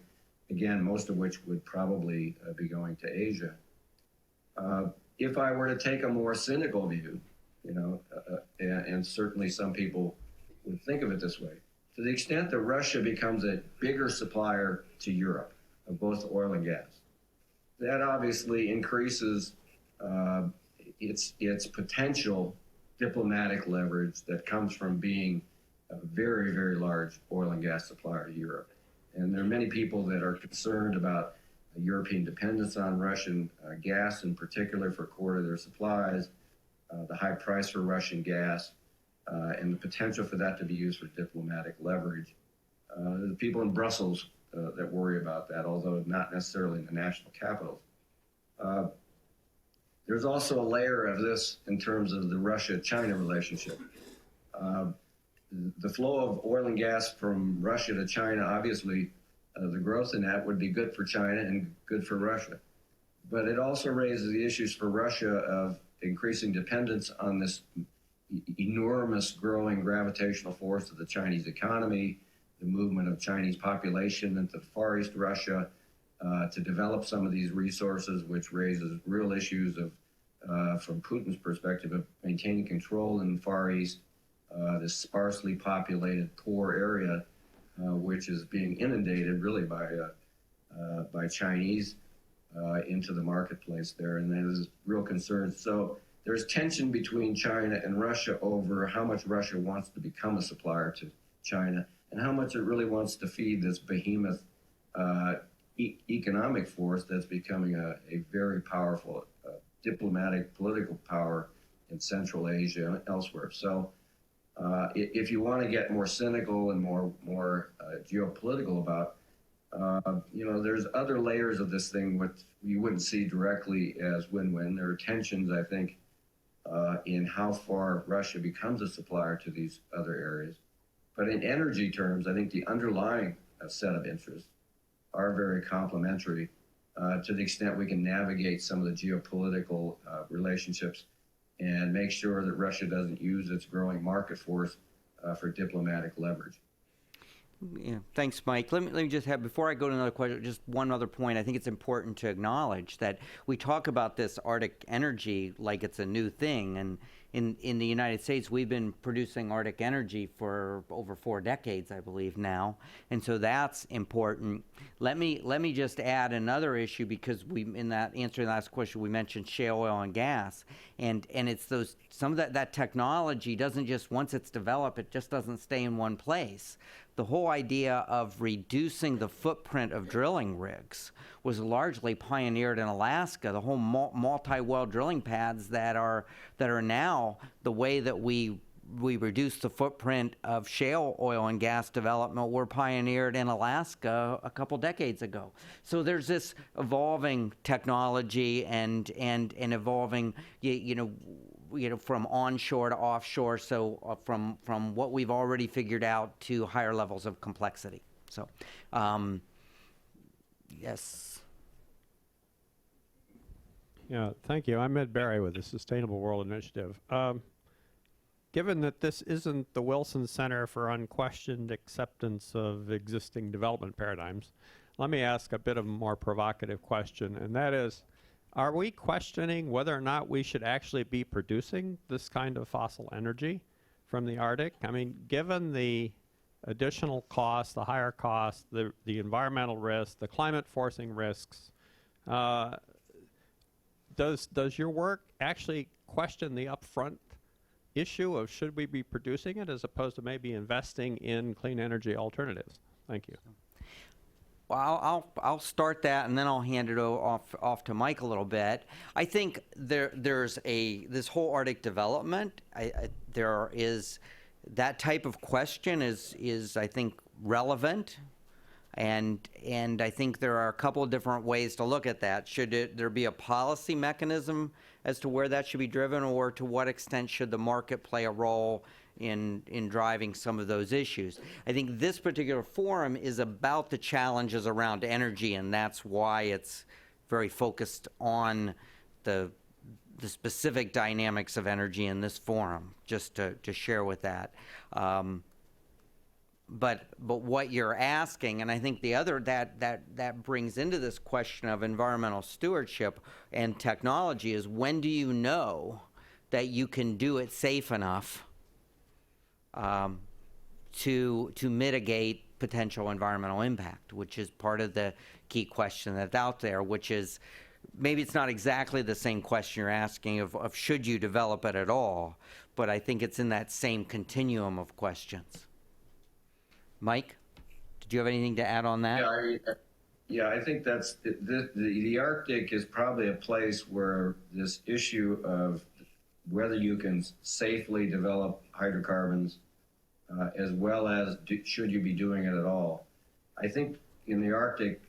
Again, most of which would probably be going to Asia. If I were to take a more cynical view, and certainly some people would think of it this way, to the extent that Russia becomes a bigger supplier to Europe of both oil and gas, that obviously increases its potential diplomatic leverage that comes from being a very, very large oil and gas supplier to Europe. And there are many people that are concerned about European dependence on Russian gas, in particular for core to their supplies, the high price for Russian gas, and the potential for that to be used for diplomatic leverage. The people in Brussels that worry about that, although not necessarily in the national capitals. There's also a layer of this in terms of the Russia-China relationship. The flow of oil and gas from Russia to China, obviously, the growth in that would be good for China and good for Russia. But it also raises the issues for Russia of increasing dependence on this enormous growing gravitational force of the Chinese economy, the movement of Chinese population into Far East Russia to develop some of these resources, which raises real issues of, from Putin's perspective, of maintaining control in the Far East, this sparsely populated, poor area, which is being inundated really by Chinese into the marketplace there, and there's real concerns. So there's tension between China and Russia over how much Russia wants to become a supplier to China and how much it really wants to feed this behemoth economic force that's becoming a very powerful diplomatic, political power in Central Asia and elsewhere. So if you want to get more cynical and more geopolitical about, there's other layers of this thing which you wouldn't see directly as win-win. There are tensions, I think, in how far Russia becomes a supplier to these other areas. But in energy terms, I think the underlying set of interests are very complementary to the extent we can navigate some of the geopolitical relationships and make sure that Russia doesn't use its growing market force for diplomatic leverage. Yeah, thanks, Mike. Let me just have, before I go to another question, just one other point. I think it's important to acknowledge that we talk about this Arctic energy like it's a new thing, and in the United States, we've been producing Arctic energy for over 4 decades, I believe now, and so that's important. Let me just add another issue, because in that answering the last question, we mentioned shale oil and gas, and it's those, some of that technology doesn't just, once it's developed, it just doesn't stay in one place. The whole idea of reducing the footprint of drilling rigs was largely pioneered in Alaska. The whole multi-well drilling pads that are now the way that we reduce the footprint of shale oil and gas development were pioneered in Alaska a couple decades ago. So there's this evolving technology and evolving, you know, from onshore to offshore. So from what we've already figured out to higher levels of complexity. So, yes. Yeah, thank you. I'm Ed Barry with the Sustainable World Initiative. Given that this isn't the Wilson Center for Unquestioned Acceptance of Existing Development Paradigms, let me ask a bit of a more provocative question, and that is, are we questioning whether or not we should actually be producing this kind of fossil energy from the Arctic? I mean, given the additional costs, the higher costs, the environmental risks, the climate forcing risks, does your work actually question the upfront issue of should we be producing it as opposed to maybe investing in clean energy alternatives? Thank you. Well, I'll start that, and then I'll hand it off to Mike a little bit. I think there's this whole Arctic development. There is that type of question is I think relevant, and I think there are a couple of different ways to look at that. Should there be a policy mechanism as to where that should be driven, or to what extent should the market play a role in driving some of those issues? I think this particular forum is about the challenges around energy, and that's why it's very focused on the specific dynamics of energy in this forum, just to share with that. But what you're asking, and I think the other that brings into this question of environmental stewardship and technology, is when do you know that you can do it safe enough to mitigate potential environmental impact, which is part of the key question that's out there, which is maybe it's not exactly the same question you're asking of should you develop it at all, but I think it's in that same continuum of questions. Mike, did you have anything to add on that? I think that's the Arctic is probably a place where this issue of whether you can safely develop hydrocarbons, as well as should you be doing it at all. I think in the Arctic,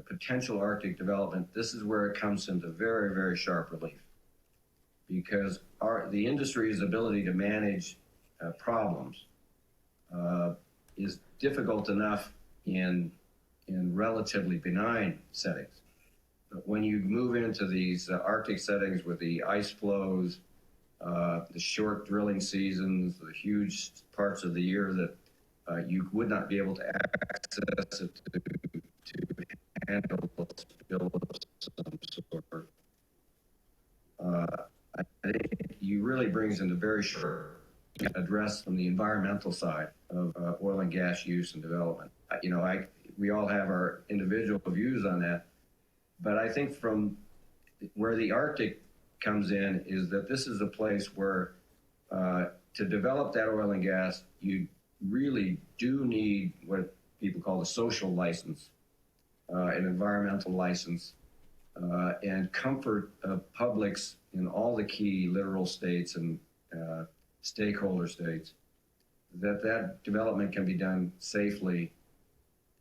potential Arctic development, this is where it comes into very, very sharp relief, because the industry's ability to manage problems is difficult enough in relatively benign settings. But when you move into these Arctic settings with the ice flows, the short drilling seasons, the huge parts of the year that you would not be able to access it to handle spills of some sort, I think you really brings into very short address from the environmental side of oil and gas use and development. We all have our individual views on that, but I think from where the Arctic comes in is that this is a place where to develop that oil and gas, you really do need what people call the social license, an environmental license, and comfort of publics in all the key littoral states and stakeholder states, that development can be done safely,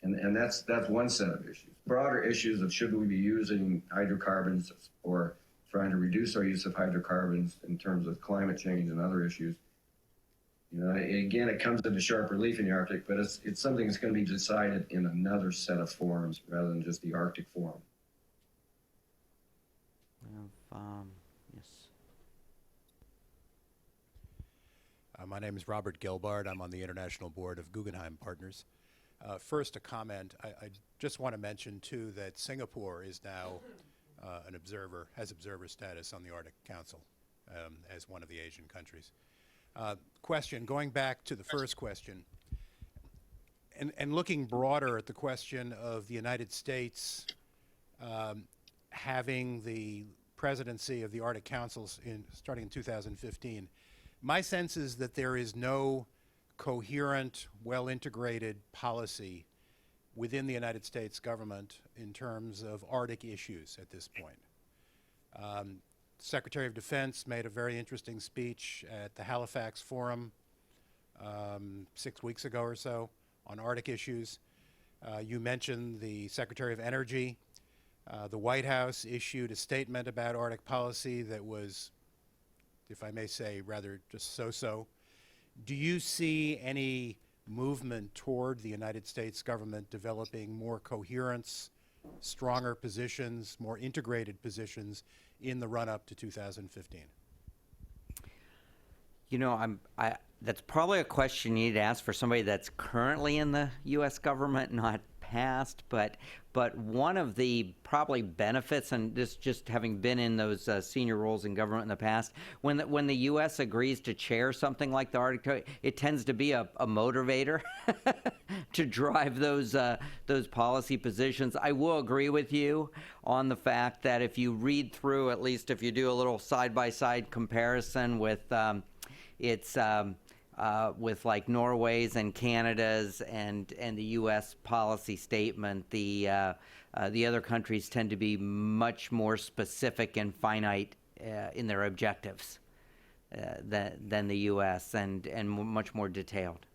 and that's one set of issues. Broader issues of should we be using hydrocarbons or trying to reduce our use of hydrocarbons in terms of climate change and other issues. Again, it comes into sharp relief in the Arctic, but it's something that's going to be decided in another set of forums rather than just the Arctic Forum. Yes. My name is Robert Gelbard. I'm on the International Board of Guggenheim Partners. First, a comment. I just want to mention, too, that Singapore is now an observer, has observer status on the Arctic Council as one of the Asian countries. Question, going back to the first question, and looking broader at the question of the United States having the presidency of the Arctic Councils starting in 2015, my sense is that there is no coherent, well-integrated policy within the United States government in terms of Arctic issues at this point. Secretary of Defense made a very interesting speech at the Halifax Forum 6 weeks ago or so on Arctic issues. You mentioned the Secretary of Energy. The White House issued a statement about Arctic policy that was, if I may say, rather just so-so. Do you see any movement toward the United States government developing more coherence, stronger positions, more integrated positions in the run-up to 2015? You know, that's probably a question you need to ask for somebody that's currently in the U.S. government, not past. But one of the probably benefits, and just having been in those senior roles in government in the past, when the U.S. agrees to chair something like the Arctic, it tends to be a motivator to drive those policy positions. I will agree with you on the fact that if you read through, at least if you do a little side-by-side comparison with with like Norway's and Canada's and the U.S. policy statement, the other countries tend to be much more specific and finite in their objectives than the U.S. and much more detailed.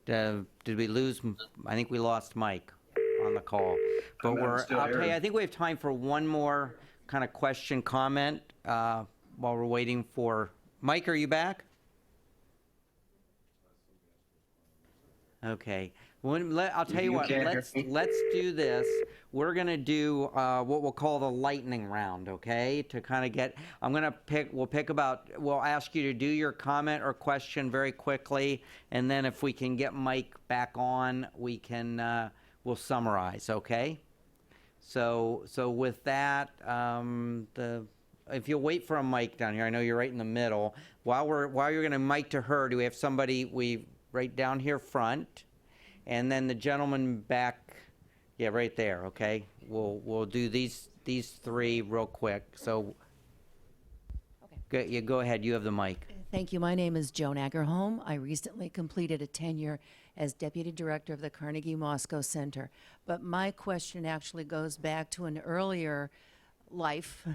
Did we lose? I think we lost Mike on the call, but I'll tell you, I think we have time for one more kind of question comment while we're waiting for Mike. Are you back? Okay. I'll tell you what. Let's do this. We're gonna do what we'll call the lightning round. Okay. To kind of get, We'll ask you to do your comment or question very quickly, and then if we can get Mike back on, we'll summarize. Okay. So with that, if you'll wait for a mic down here, I know you're right in the middle. While you're going to mic to her, do we have somebody right down here front, and then the gentleman back, yeah, right there. Okay, we'll do these three real quick. So, okay, go ahead. You have the mic. Thank you. My name is Joan Agerholm. I recently completed a tenure as Deputy Director of the Carnegie Moscow Center. But my question actually goes back to an earlier life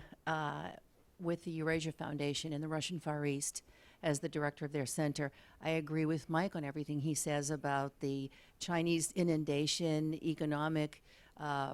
with the Eurasia Foundation in the Russian Far East as the director of their center. I agree with Mike on everything he says about the Chinese inundation, economic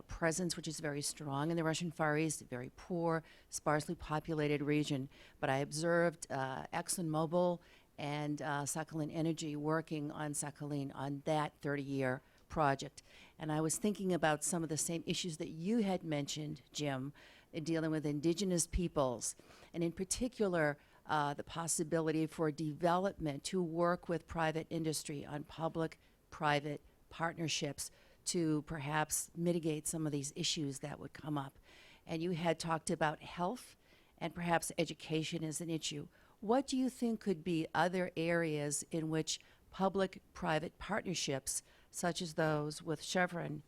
presence, which is very strong in the Russian Far East, a very poor, sparsely populated region. But I observed ExxonMobil and Sakhalin Energy working on Sakhalin on that 30-year project. And I was thinking about some of the same issues that you had mentioned, Jim, in dealing with indigenous peoples, and in particular, the possibility for development to work with private industry on public-private partnerships to perhaps mitigate some of these issues that would come up. And you had talked about health and perhaps education as an issue. What do you think could be other areas in which public-private partnerships, such as those with Chevron,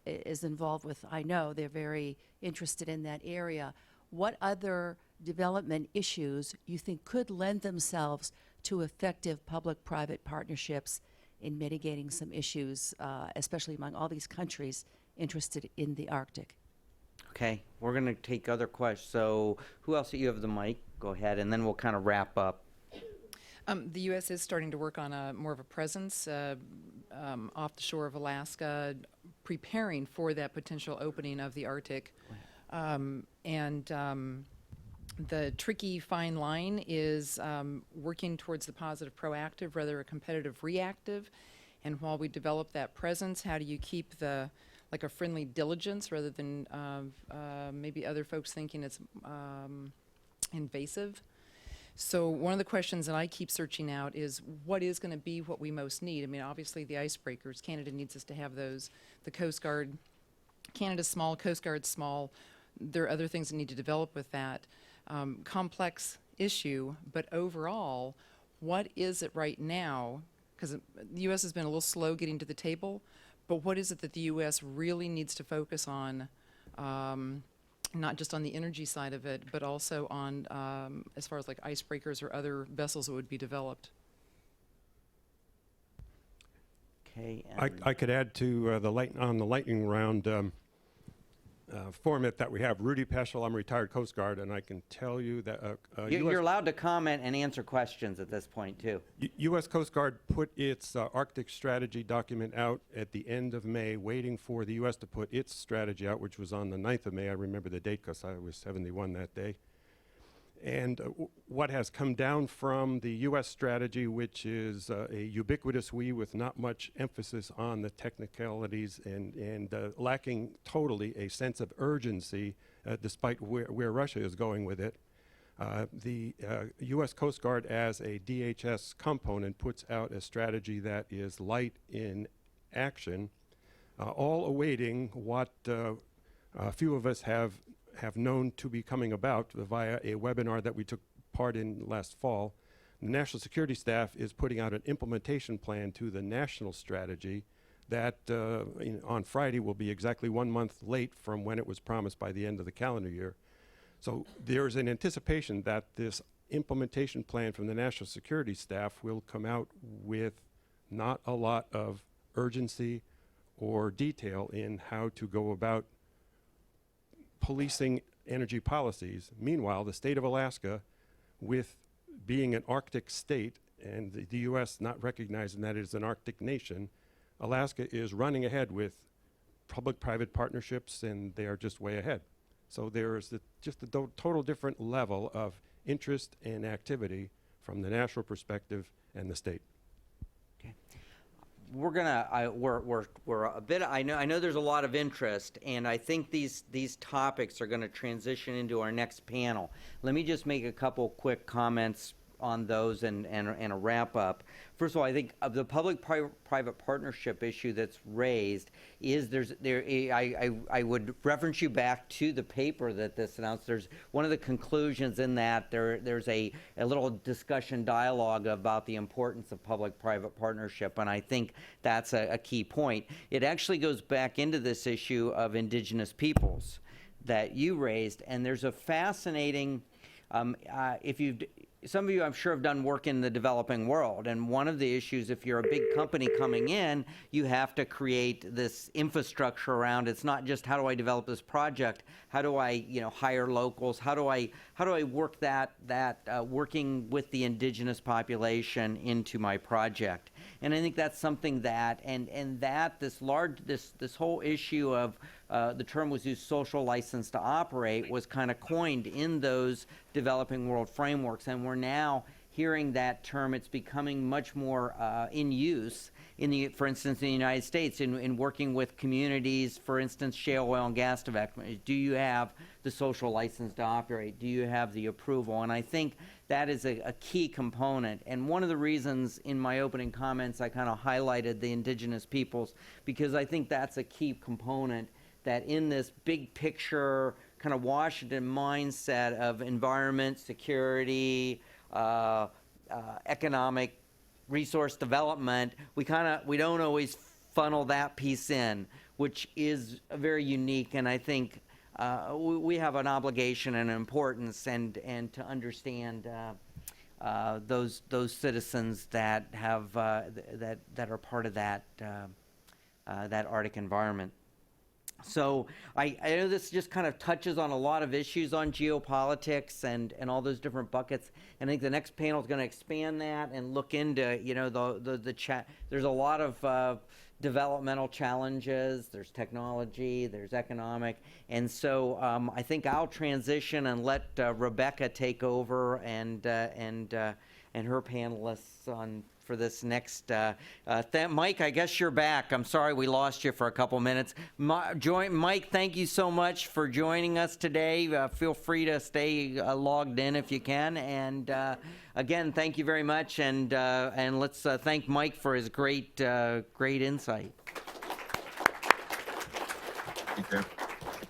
is involved with? I know they're very interested in that area. What other development issues you think could lend themselves to effective public-private partnerships in mitigating some issues, especially among all these countries interested in the Arctic? Okay, we're going to take other questions. So who else? You have the mic. Go ahead, and then we'll kind of wrap up. The U.S. is starting to work on more of a presence off the shore of Alaska, preparing for that potential opening of the Arctic. The tricky fine line is working towards the positive proactive, rather a competitive reactive. And while we develop that presence, how do you keep like a friendly diligence rather than maybe other folks thinking it's invasive? So one of the questions that I keep searching out is what is going to be what we most need? I mean, obviously the icebreakers, Canada needs us to have those. The Coast Guard, Canada's small, Coast Guard's small. There are other things that need to develop with that. Complex issue, but overall, what is it right now? Because the U.S. has been a little slow getting to the table, but what is it that the U.S. really needs to focus on? Not just on the energy side of it, but also on as far as like icebreakers or other vessels that would be developed. Okay. I could add to the lightning round. format that we have. Rudy Peschel, I'm a retired Coast Guard, and I can tell you that You're allowed to comment and answer questions at this point, too. U.S. Coast Guard put its Arctic strategy document out at the end of May, waiting for the U.S. to put its strategy out, which was on the 9th of May. I remember the date because I was 71 that day. And what has come down from the U.S. strategy, which is a ubiquitous we with not much emphasis on the technicalities and lacking totally a sense of urgency, despite where Russia is going with it. The U.S. Coast Guard, as a DHS component, puts out a strategy that is light in action, all awaiting what a few of us have known to be coming about via a webinar that we took part in last fall. The National Security Staff is putting out an implementation plan to the national strategy that on Friday will be exactly 1 month late from when it was promised by the end of the calendar year. So there's an anticipation that this implementation plan from the National Security Staff will come out with not a lot of urgency or detail in how to go about policing energy policies. Meanwhile, the state of Alaska, with being an Arctic state and the U.S. not recognizing that it is an Arctic nation, Alaska is running ahead with public-private partnerships, and they are just way ahead. So there is just a total different level of interest and activity from the national perspective and the state. We're a bit. I know there's a lot of interest, and I think these topics are going to transition into our next panel. Let me just make a couple quick comments on those and a wrap up. First of all, I think of the public-private partnership issue that's raised is I would reference you back to the paper that this announced. There's one of the conclusions in that there's a little discussion dialogue about the importance of public-private partnership, and I think that's a key point. It actually goes back into this issue of indigenous peoples that you raised, and there's a fascinating some of you, I'm sure, have done work in the developing world, and one of the issues, if you're a big company coming in, you have to create this infrastructure around. It's not just how do I develop this project, how do I, hire locals, how do I work that working with the indigenous population into my project, and I think that's something that this whole issue of the term was used, social license to operate, was kind of coined in those developing world frameworks, and we're now hearing that term. It's becoming much more in use for instance, in the United States, in working with communities, for instance, shale oil and gas development. Do you have the social license to operate? Do you have the approval? And I think that is a key component. And one of the reasons in my opening comments I kind of highlighted the indigenous peoples, because I think that's a key component that in this big picture kind of Washington mindset of environment, security, economic resource development, we don't always funnel that piece in, which is very unique, and I think we have an obligation and importance and to understand those citizens that have that are part of that Arctic environment. So I know this just kind of touches on a lot of issues on geopolitics and all those different buckets. And I think the next panel is going to expand that and look into, there's a lot of developmental challenges. There's technology, there's economic. And so I think I'll transition and let Rebecca take over and her panelists for this next. Mike, I guess you're back. I'm sorry we lost you for a couple minutes. Mike, thank you so much for joining us today. Feel free to stay logged in if you can. And again, thank you very much. And let's thank Mike for his great insight. Thank you.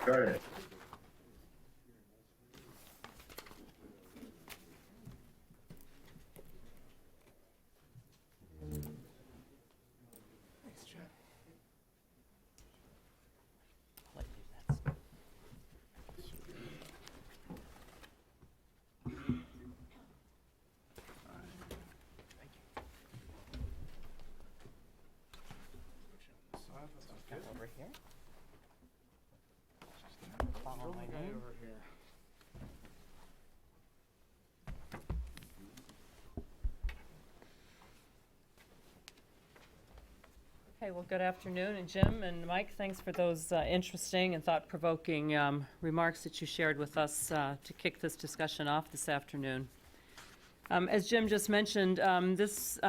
Go ahead. follow my name. Okay, well, good afternoon, and Jim and Mike, thanks for those interesting and thought-provoking remarks that you shared with us to kick this discussion off this afternoon. As Jim just mentioned, this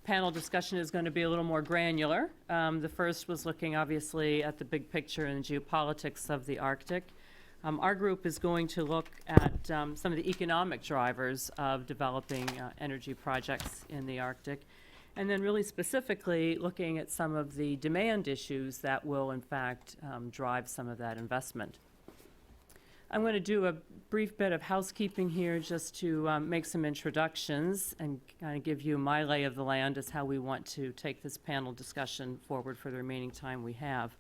panel discussion is going to be a little more granular. The first was looking, obviously, at the big picture and geopolitics of the Arctic. Our group is going to look at some of the economic drivers of developing energy projects in the Arctic, and then really specifically looking at some of the demand issues that will, in fact, drive some of that investment. I'm going to do a brief bit of housekeeping here just to make some introductions and kind of give you my lay of the land as how we want to take this panel discussion forward for the remaining time we have.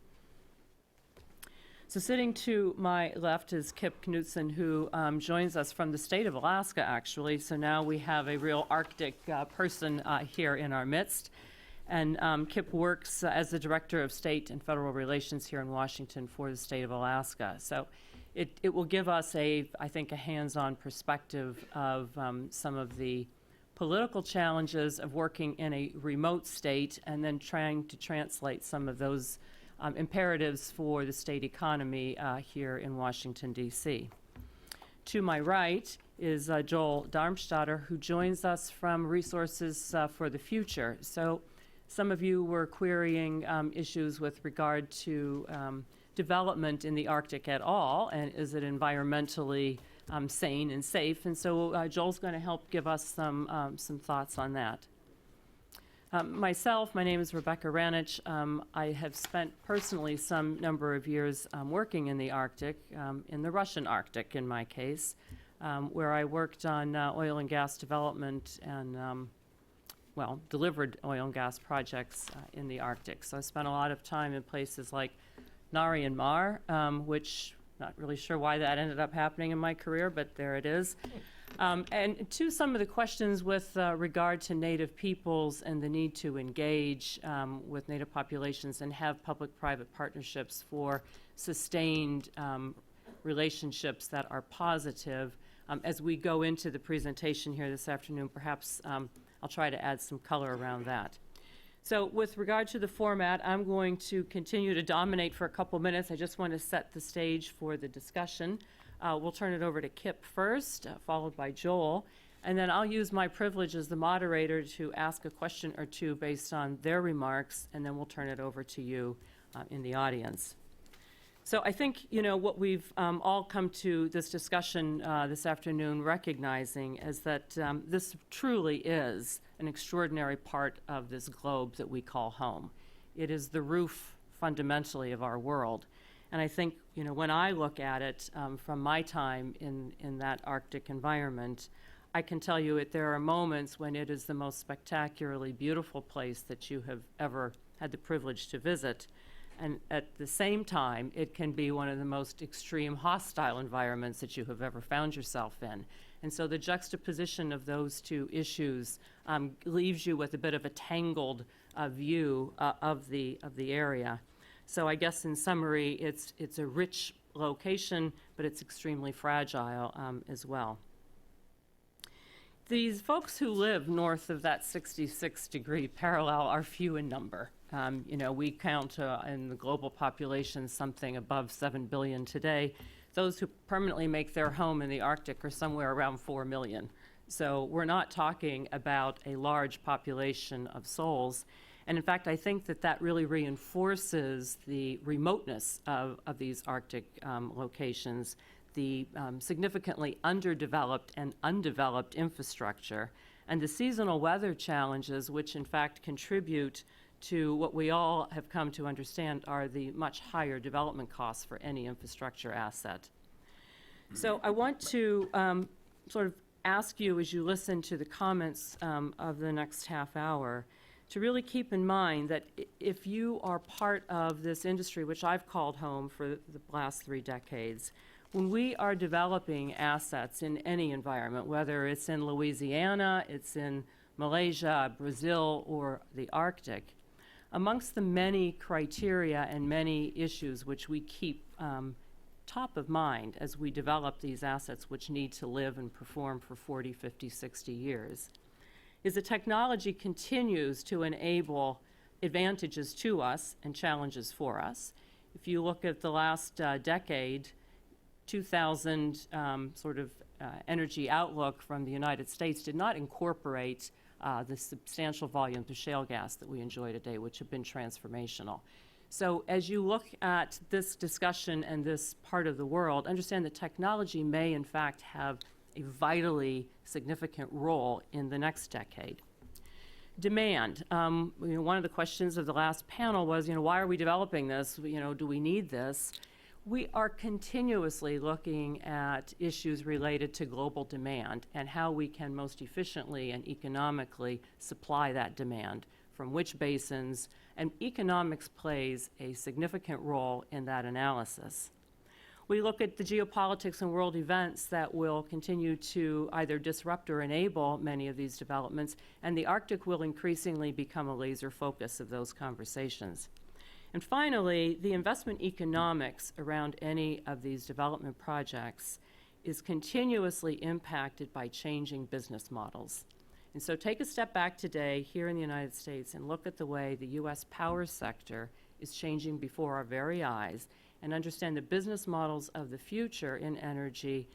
So sitting to my left is Kip Knudsen, who joins us from the state of Alaska, actually. So now we have a real Arctic person here in our midst. And Kip works as the Director of State and Federal Relations here in Washington for the state of Alaska. So it will give us, I think, a hands-on perspective of some of the political challenges of working in a remote state and then trying to translate some of those imperatives for the state economy here in Washington, D.C. To my right is Joel Darmstadter, who joins us from Resources for the Future. So some of you were querying issues with regard to development in the Arctic at all, and is it environmentally sane and safe? And so Joel's going to help give us some thoughts on that. Myself, my name is Rebecca Ranich. I have spent personally some number of years working in the Arctic, in the Russian Arctic in my case, where I worked on oil and gas development and, delivered oil and gas projects in the Arctic. So I spent a lot of time in places like Naryan Mar, which not really sure why that ended up happening in my career, but there it is. And to some of the questions with regard to Native peoples and the need to engage with Native populations and have public-private partnerships for sustained relationships that are positive. As we go into the presentation here this afternoon, perhaps I'll try to add some color around that. So with regard to the format, I'm going to continue to dominate for a couple minutes. I just want to set the stage for the discussion. We'll turn it over to Kip first, followed by Joel, and then I'll use my privilege as the moderator to ask a question or two based on their remarks, and then we'll turn it over to you in the audience. So I think, what we've all come to this discussion this afternoon recognizing is that this truly is an extraordinary part of this globe that we call home. It is the roof, fundamentally, of our world. And I think, when I look at it from my time in that Arctic environment, I can tell you there are moments when it is the most spectacularly beautiful place that you have ever had the privilege to visit. And at the same time, it can be one of the most extreme hostile environments that you have ever found yourself in. And so the juxtaposition of those two issues leaves you with a bit of a tangled view of the area. So I guess in summary, it's a rich location, but it's extremely fragile as well. These folks who live north of that 66-degree parallel are few in number. We count in the global population something above 7 billion today. Those who permanently make their home in the Arctic are somewhere around 4 million. So we're not talking about a large population of souls. And in fact, I think that really reinforces the remoteness of these Arctic locations, the significantly underdeveloped and undeveloped infrastructure, and the seasonal weather challenges, which in fact contribute to what we all have come to understand are the much higher development costs for any infrastructure asset. So I want to sort of ask you, as you listen to the comments of the next half hour, to really keep in mind that if you are part of this industry, which I've called home for the last 3 decades, when we are developing assets in any environment, whether it's in Louisiana, it's in Malaysia, Brazil, or the Arctic, amongst the many criteria and many issues which we keep top of mind as we develop these assets which need to live and perform for 40, 50, 60 years, is that technology continues to enable advantages to us and challenges for us. If you look at the last decade, 2000 energy outlook from the United States did not incorporate the substantial volumes of shale gas that we enjoy today, which have been transformational. So as you look at this discussion and this part of the world, understand that technology may in fact have a vitally significant role in the next decade. Demand. One of the questions of the last panel was, why are we developing this? Do we need this? We are continuously looking at issues related to global demand and how we can most efficiently and economically supply that demand, from which basins, and economics plays a significant role in that analysis. We look at the geopolitics and world events that will continue to either disrupt or enable many of these developments, and the Arctic will increasingly become a laser focus of those conversations. And finally, the investment economics around any of these development projects is continuously impacted by changing business models. And so take a step back today here in the United States and look at the way the U.S. power sector is changing before our very eyes, and understand the business models of the future in energy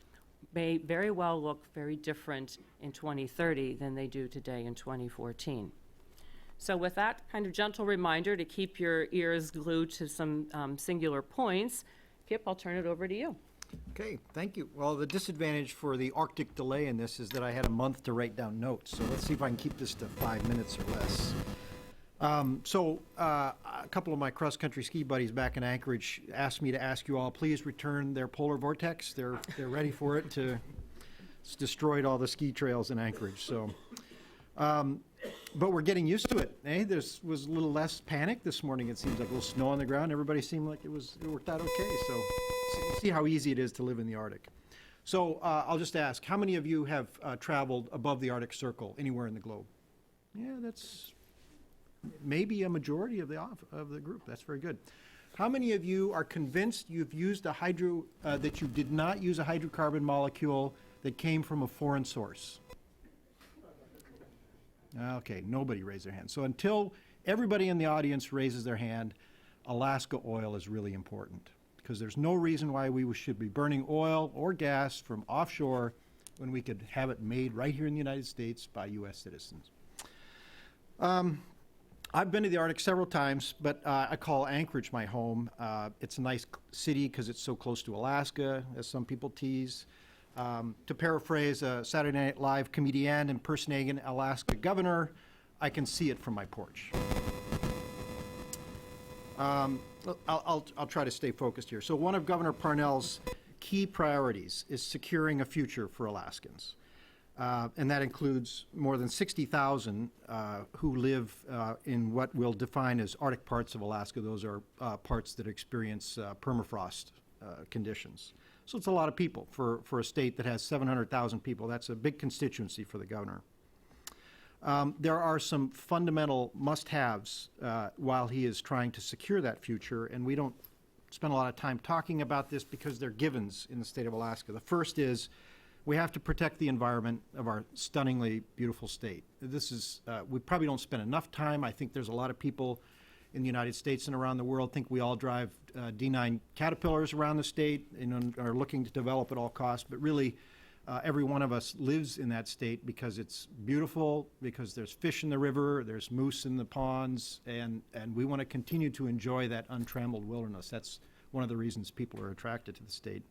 may very well look very different in 2030 than they do today in 2014. So with that kind of gentle reminder to keep your ears glued to some singular points, Kip, I'll turn it over to you. Okay, thank you. Well, the disadvantage for the Arctic delay in this is that I had a month to write down notes, so let's see if I can keep this to 5 minutes or less. A couple of my cross-country ski buddies back in Anchorage asked me to ask you all, please return their polar vortex. They're ready for it to. It's destroyed all the ski trails in Anchorage. So, but we're getting used to it. There was a little less panic this morning. It seems like a little snow on the ground. Everybody seemed like it worked out okay. So, see how easy it is to live in the Arctic. So I'll just ask, how many of you have traveled above the Arctic Circle anywhere in the globe? Yeah, that's maybe a majority of the group. That's very good. How many of you are convinced you've used that you did not use a hydrocarbon molecule that came from a foreign source? Okay, nobody raised their hand. So until everybody in the audience raises their hand, Alaska oil is really important, because there's no reason why we should be burning oil or gas from offshore when we could have it made right here in the United States by U.S. citizens. I've been to the Arctic several times, but I call Anchorage my home. It's a nice city because it's so close to Alaska, as some people tease. To paraphrase a Saturday Night Live comedian impersonating Alaska governor, I can see it from my porch. I'll try to stay focused here. So one of Governor Parnell's key priorities is securing a future for Alaskans. And that includes more than 60,000 who live in what we'll define as Arctic parts of Alaska. Those are parts that experience permafrost conditions. So it's a lot of people for a state that has 700,000 people. That's a big constituency for the governor. There are some fundamental must-haves while he is trying to secure that future, and we don't spend a lot of time talking about this because they're givens in the state of Alaska. The first is we have to protect the environment of our stunningly beautiful state. This is, we probably don't spend enough time. I think there's a lot of people in the United States and around the world think we all drive D9 Caterpillars around the state and are looking to develop at all costs, but really every one of us lives in that state because it's beautiful, because there's fish in the river, there's moose in the ponds, and we want to continue to enjoy that untrammeled wilderness. That's one of the reasons people are attracted to the state.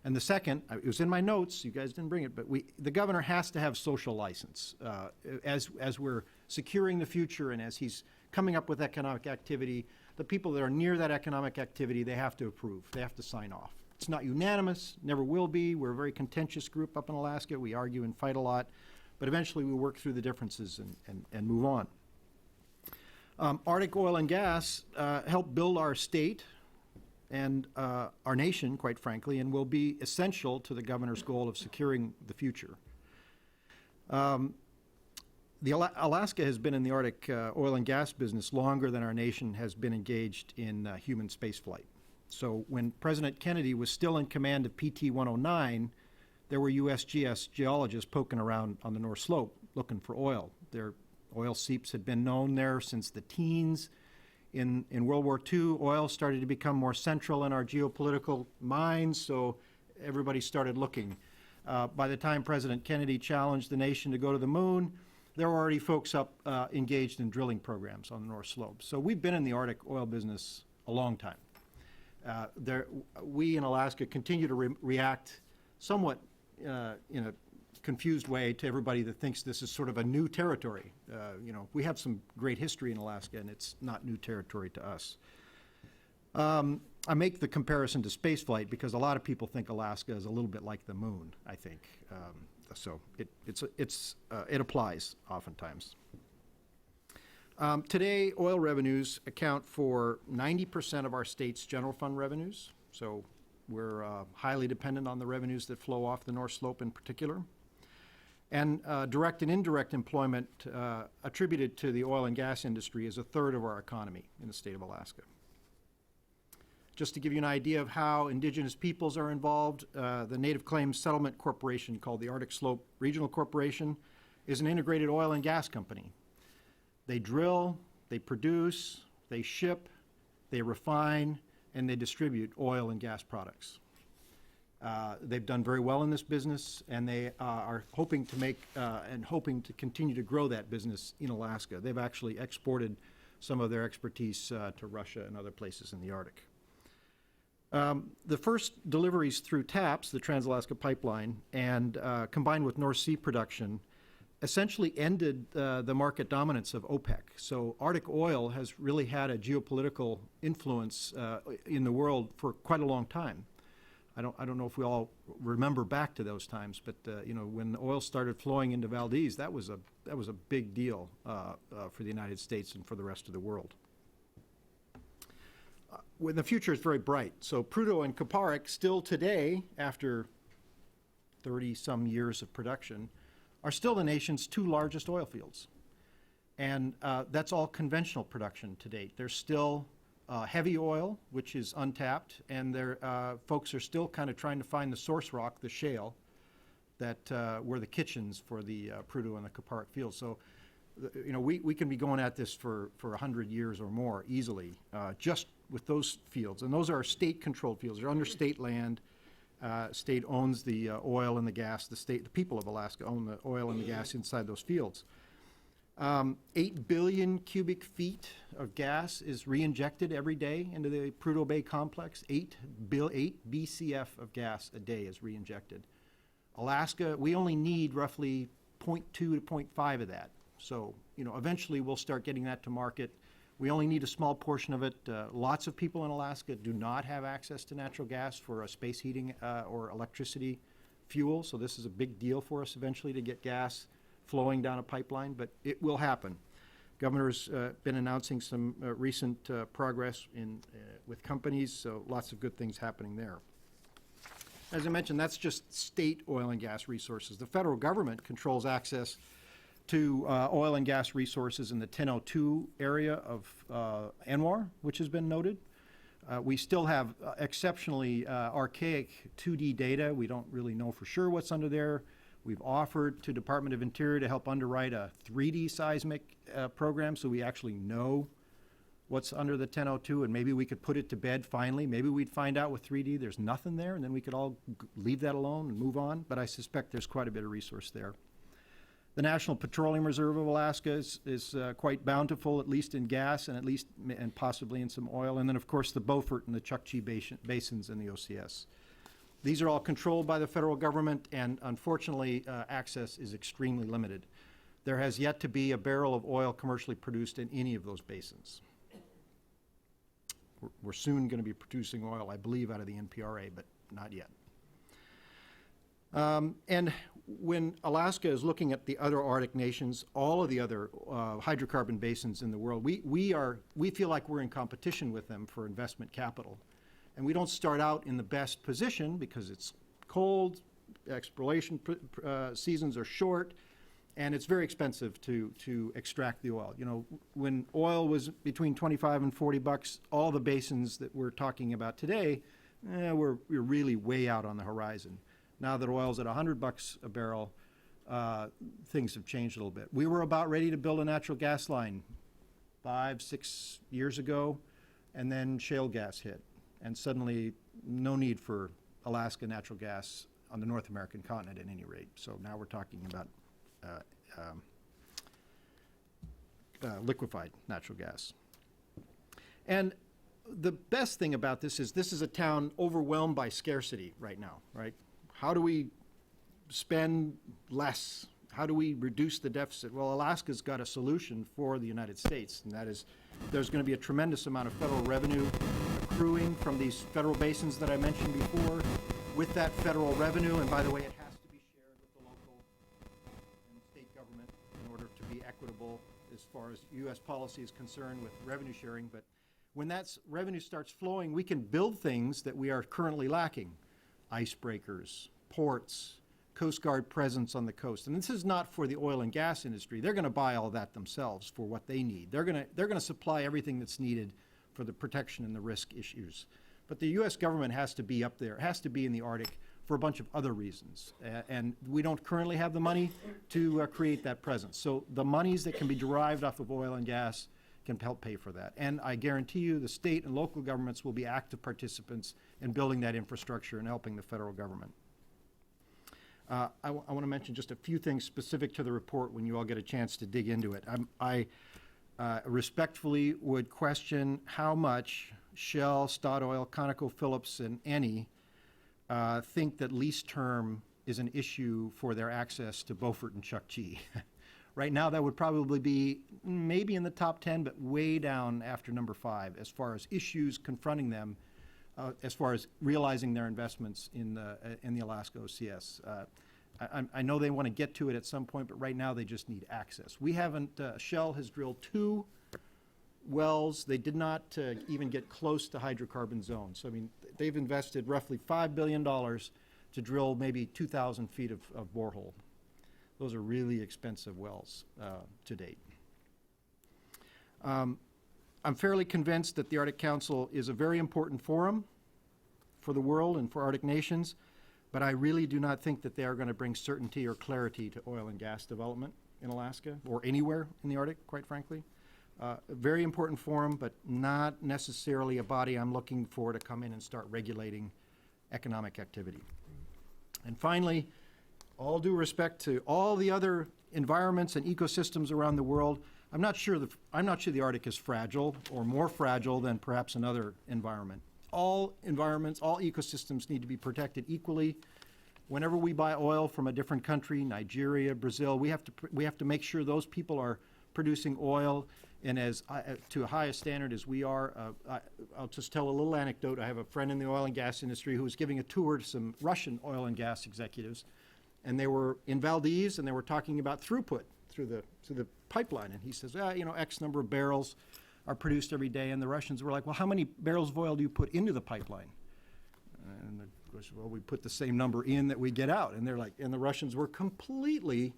And the second, it was in my notes, you guys didn't bring it, but the governor has to have social license. As we're securing the future and as he's coming up with economic activity, the people that are near that economic activity, they have to approve, they have to sign off. It's not unanimous, never will be. We're a very contentious group up in Alaska. We argue and fight a lot, but eventually we work through the differences and move on. Arctic oil and gas help build our state and our nation, quite frankly, and will be essential to the governor's goal of securing the future. Alaska has been in the Arctic oil and gas business longer than our nation has been engaged in human spaceflight. So when President Kennedy was still in command of PT 109, there were USGS geologists poking around on the North Slope looking for oil. Their oil seeps had been known there since the teens. In World War II, oil started to become more central in our geopolitical minds, so everybody started looking. By the time President Kennedy challenged the nation to go to the moon, there were already folks up engaged in drilling programs on the North Slope. So we've been in the Arctic oil business a long time. We in Alaska continue to react somewhat in a confused way to everybody that thinks this is sort of a new territory. We have some great history in Alaska, and it's not new territory to us. I make the comparison to spaceflight because a lot of people think Alaska is a little bit like the moon, I think. So it applies oftentimes. Today, oil revenues account for 90% of our state's general fund revenues. So we're highly dependent on the revenues that flow off the North Slope in particular. And direct and indirect employment attributed to the oil and gas industry is a third of our economy in the state of Alaska. Just to give you an idea of how indigenous peoples are involved, the Native Claims Settlement Corporation, called the Arctic Slope Regional Corporation, is an integrated oil and gas company. They drill, they produce, they ship, they refine, and they distribute oil and gas products. They've done very well in this business, and they are hoping to make and hoping to continue to grow that business in Alaska. They've actually exported some of their expertise to Russia and other places in the Arctic. The first deliveries through TAPS, the Trans-Alaska Pipeline, and combined with North Sea production, essentially ended the market dominance of OPEC. So Arctic oil has really had a geopolitical influence in the world for quite a long time. I don't know if we all remember back to those times, but when the oil started flowing into Valdez, that was a big deal for the United States and for the rest of the world. When the future is very bright. So Prudhoe and Kuparuk still today, after 30-some years of production, are still the nation's two largest oil fields. And that's all conventional production to date. There's still heavy oil, which is untapped, and folks are still kind of trying to find the source rock, the shale, that were the kitchens for the Prudhoe and the Kuparuk fields. So we can be going at this for 100 years or more easily, just with those fields. And those are state-controlled fields. They're under state land. State owns the oil and the gas. The people of Alaska own the oil and the gas inside those fields. 8 billion cubic feet of gas is reinjected every day into the Prudhoe Bay complex. 8 BCF of gas a day is reinjected. Alaska, we only need roughly 0.2 to 0.5 of that. So, eventually we'll start getting that to market. We only need a small portion of it. Lots of people in Alaska do not have access to natural gas for a space heating or electricity fuel. So this is a big deal for us eventually to get gas flowing down a pipeline, but it will happen. Governor's been announcing some recent progress with companies, so lots of good things happening there. As I mentioned, that's just state oil and gas resources. The federal government controls access to oil and gas resources in the 1002 area of ANWR, which has been noted. We still have exceptionally archaic 2D data. We don't really know for sure what's under there. We've offered to Department of Interior to help underwrite a 3D seismic program so we actually know what's under the 1002, and maybe we could put it to bed finally. Maybe we'd find out with 3D there's nothing there, and then we could all leave that alone and move on. But I suspect there's quite a bit of resource there. The National Petroleum Reserve of Alaska is quite bountiful, at least in gas and possibly in some oil. And then, of course, the Beaufort and the Chukchi basins in the OCS. These are all controlled by the federal government, and unfortunately, access is extremely limited. There has yet to be a barrel of oil commercially produced in any of those basins. We're soon going to be producing oil, I believe, out of the NPRA, but not yet. And when Alaska is looking at the other Arctic nations, all of the other hydrocarbon basins in the world, we feel like we're in competition with them for investment capital. And we don't start out in the best position because it's cold, exploration seasons are short, And it's very expensive to extract the oil. You know, when oil was between 25 and 40 bucks, all the basins that we're talking about today, we're really way out on the horizon. Now that oil's at 100 bucks a barrel, things have changed a little bit. We were about ready to build a natural gas line 5-6 years ago, and then shale gas hit. And suddenly, no need for Alaska natural gas on the North American continent at any rate. So now we're talking about liquefied natural gas. And the best thing about this is a town overwhelmed by scarcity right now, right? How do we spend less? How do we reduce the deficit? Well, Alaska's got a solution for the United States, and that is there's going to be a tremendous amount of federal revenue accruing from these federal basins that I mentioned before. With that federal revenue, and by the way, it has to be shared with the local and state government in order to be equitable as far as U.S. policy is concerned with revenue sharing. But when that revenue starts flowing, we can build things that we are currently lacking: icebreakers, ports, Coast Guard presence on the coast. And this is not for the oil and gas industry. They're going to buy all that themselves for what they need. They're going to supply everything that's needed for the protection and the risk issues. But the U.S. government has to be up there, has to be in the Arctic for a bunch of other reasons. And we don't currently have the money to create that presence. So the monies that can be derived off of oil and gas can help pay for that. And I guarantee you the state and local governments will be active participants in building that infrastructure and helping the federal government. I want to mention just a few things specific to the report when you all get a chance to dig into it. I respectfully would question how much Shell, Statoil, ConocoPhillips, and Eni think that lease term is an issue for their access to Beaufort and Chukchi. Right now, that would probably be maybe in the top 10, but way down after number 5 as far as issues confronting them, as far as realizing their investments in the Alaska OCS. I know they want to get to it at some point, but right now they just need access. We haven't, Shell has drilled 2 wells. They did not even get close to hydrocarbon zones. So, I mean, they've invested roughly $5 billion to drill maybe 2,000 feet of borehole. Those are really expensive wells to date. I'm fairly convinced that the Arctic Council is a very important forum for the world and for Arctic nations, but I really do not think that they are going to bring certainty or clarity to oil and gas development in Alaska or anywhere in the Arctic, quite frankly. A very important forum, but not necessarily a body I'm looking for to come in and start regulating economic activity. And finally, all due respect to all the other environments and ecosystems around the world, I'm not sure the Arctic is fragile or more fragile than perhaps another environment. All environments, all ecosystems need to be protected equally. Whenever we buy oil from a different country, Nigeria, Brazil, we have to make sure those people are producing oil and to a high standard as we are. I'll just tell a little anecdote. I have a friend in the oil and gas industry who was giving a tour to some Russian oil and gas executives, and they were in Valdez and they were talking about throughput through the pipeline. And he says, X number of barrels are produced every day. And the Russians were like, well, how many barrels of oil do you put into the pipeline? And of course, well, we put the same number in that we get out. And they're like, and the Russians were completely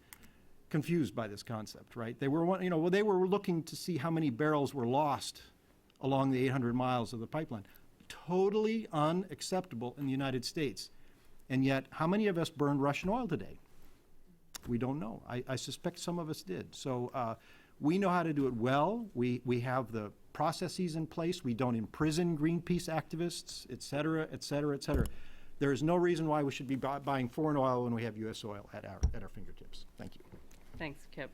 confused by this concept, right? They were, they were looking to see how many barrels were lost along the 800 miles of the pipeline. Totally unacceptable in the United States. And yet, how many of us burned Russian oil today? We don't know. I suspect some of us did. So we know how to do it well. We have the processes in place. We don't imprison Greenpeace activists, et cetera, et cetera, et cetera. There is no reason why we should be buying foreign oil when we have U.S. oil at our fingertips. Thank you. Thanks, Kip.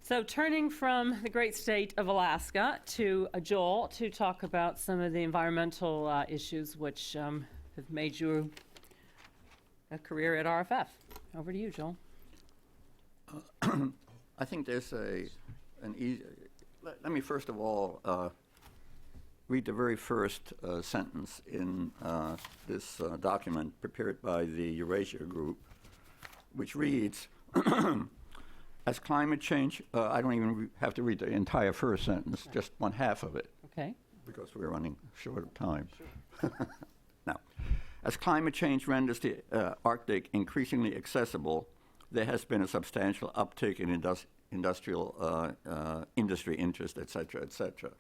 So turning from the great state of Alaska to Joel to talk about some of the environmental issues which have made you a career at RFF. Over to you, Joel. I think there's an easy. Let me first of all read the very first sentence in this document prepared by the Eurasia Group, which reads, as climate change, I don't even have to read the entire first sentence, just one half of it. Okay. Because we're running short of time. Sure. Now, as climate change renders the Arctic increasingly accessible, there has been a substantial uptick in industrial industry interest, et cetera, et cetera.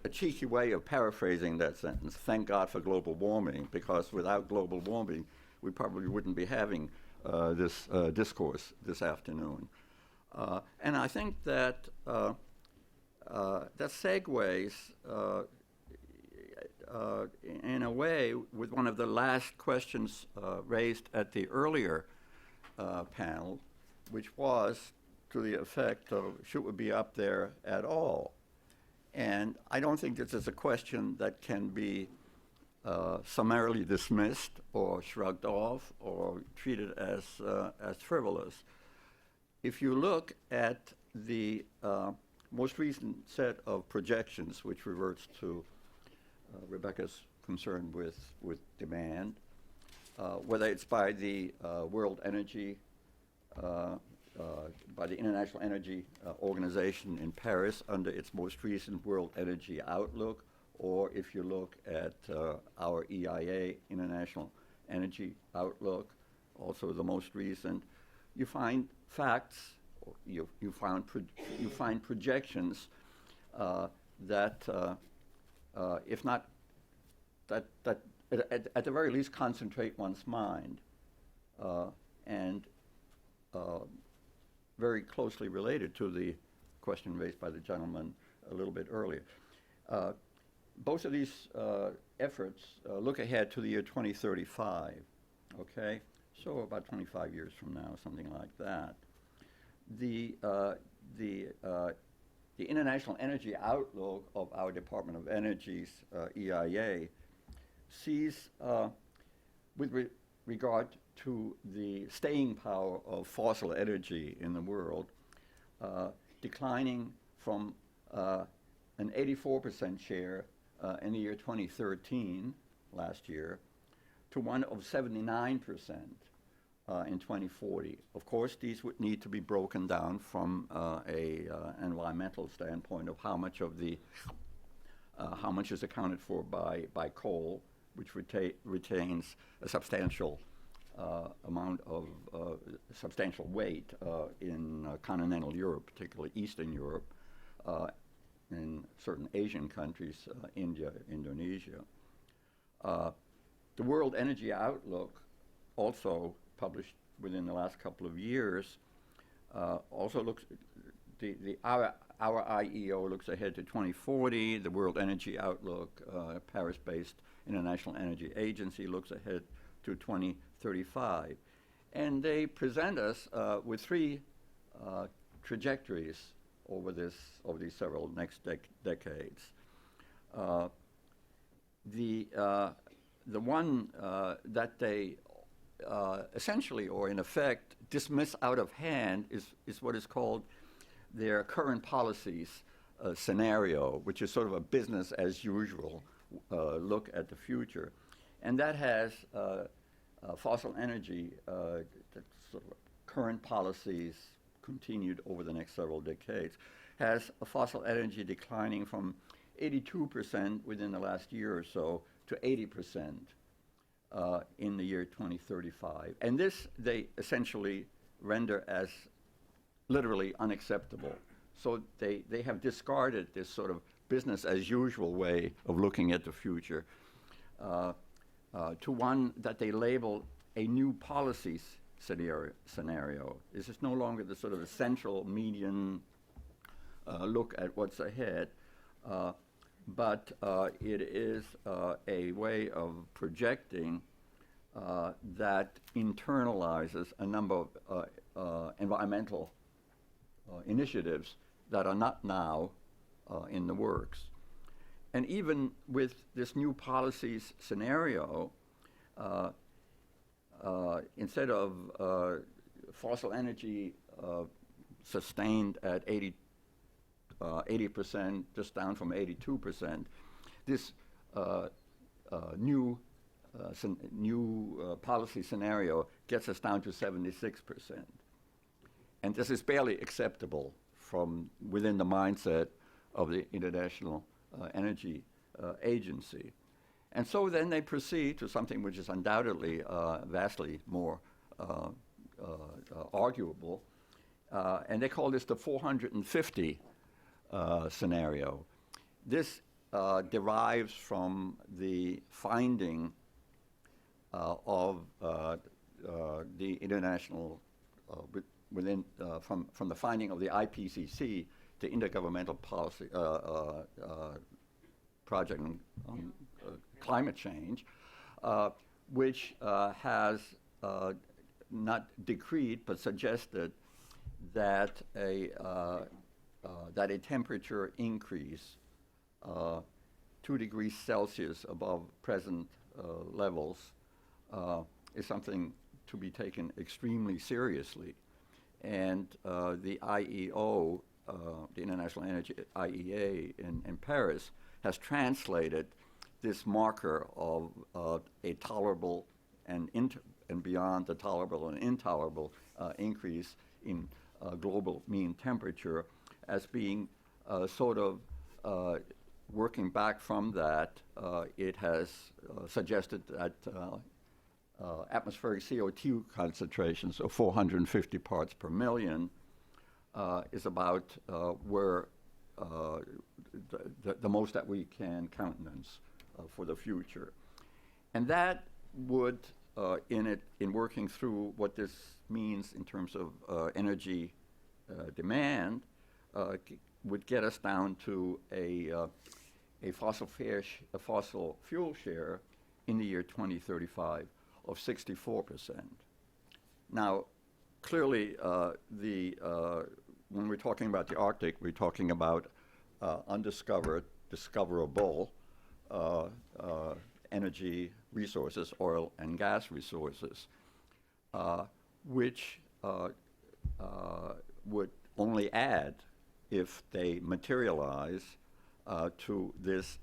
A cheeky way of paraphrasing that sentence, thank God for global warming, because without global warming, we probably wouldn't be having this discourse this afternoon. And I think that that segues in a way with one of the last questions raised at the earlier panel, which was to the effect of should we be up there at all? And I don't think this is a question that can be summarily dismissed or shrugged off or treated as frivolous. If you look at the most recent set of projections, which reverts to Rebecca's concern with demand, whether it's by the World Energy, by the International Energy Organization in Paris under its most recent World Energy Outlook, or if you look at our EIA, International Energy Outlook, also the most recent, you find facts, you find projections that, if not, that at the very least concentrate one's mind and very closely related to the question raised by the gentleman a little bit earlier. Both of these efforts look ahead to the year 2035, okay? So about 25 years from now, something like that. The International Energy Outlook of our Department of Energy's EIA sees, with regard to the staying power of fossil energy in the world, declining from an 84% share in the year 2013, last year, to one of 79% in 2040. Of course, these would need to be broken down from an environmental standpoint of how much of the how much is accounted for by coal, which retains a substantial amount of substantial weight in continental Europe, particularly Eastern Europe, in certain Asian countries, India, Indonesia. The World Energy Outlook, also published within the last couple of years, also looks, our IEO looks ahead to 2040. The World Energy Outlook, Paris-based International Energy Agency, looks ahead to 2035. And they present us with three trajectories over these several next decades. The one that they essentially, or in effect, dismiss out of hand is what is called their current policies scenario, which is sort of a business as usual look at the future. And that has fossil energy, sort of current policies continued over the next several decades, has a fossil energy declining from 82% within the last year or so to 80% in the year 2035. And this they essentially render as literally unacceptable. So they have discarded this sort of business as usual way of looking at the future to one that they label a new policies scenario. This is no longer the sort of essential median look at what's ahead, but it is a way of projecting that internalizes a number of environmental initiatives that are not now in the works. And even with this new policies scenario, instead of fossil energy sustained at 80%, just down from 82%, this new policy scenario gets us down to 76%. And this is barely acceptable from within the mindset of the International Energy Agency. And so then they proceed to something which is undoubtedly vastly more arguable. And they call this the 450 scenario. This derives from the finding of the international, from the finding of the IPCC, the Intergovernmental Policy Project on Climate Change, which has not decreed but suggested that a temperature increase 2 degrees Celsius above present levels is something to be taken extremely seriously. And the IEO, the International Energy IEA in Paris, has translated this marker of a tolerable and beyond the tolerable and intolerable increase in global mean temperature as being sort of working back from that. It has suggested that atmospheric CO2 concentrations of 450 parts per million is about where the most that we can countenance for the future. And that would, in working through what this means in terms of energy demand, would get us down to a fossil fuel share in the year 2035 of 64%. Now, clearly, when we're talking about the Arctic, we're talking about undiscovered, discoverable energy resources, oil and gas resources, which would only add, if they materialize, to this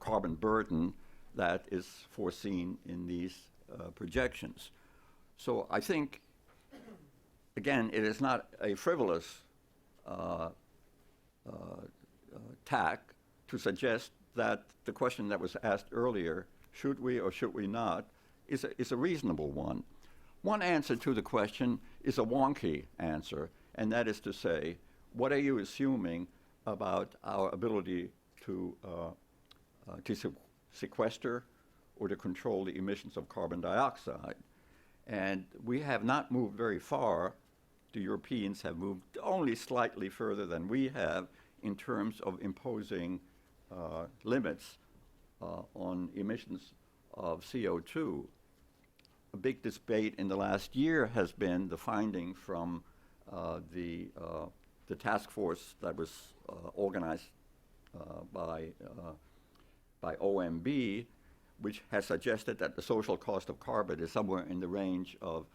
carbon burden that is foreseen in these projections. So I think, again, it is not a frivolous tack to suggest that the question that was asked earlier, should we or should we not, is a reasonable one. One answer to the question is a wonky answer, and that is to say, what are you assuming about our ability to sequester or to control the emissions of carbon dioxide? And we have not moved very far. The Europeans have moved only slightly further than we have in terms of imposing limits on emissions of CO2. A big debate in the last year has been the finding from the task force that was organized by OMB, which has suggested that the social cost of carbon is somewhere in the range of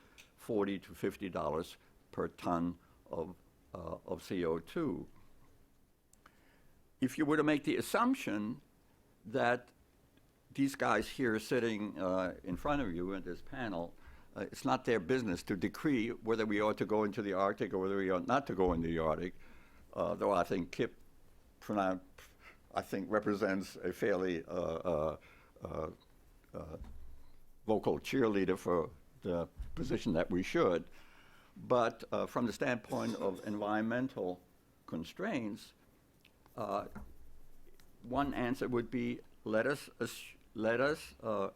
$40 to $50 per ton of CO2. If you were to make the assumption that these guys here sitting in front of you in this panel, it's not their business to decree whether we ought to go into the Arctic or whether we ought not to go into the Arctic, though I think Kip represents a fairly vocal cheerleader for the position that we should. But from the standpoint of environmental constraints, one answer would be let us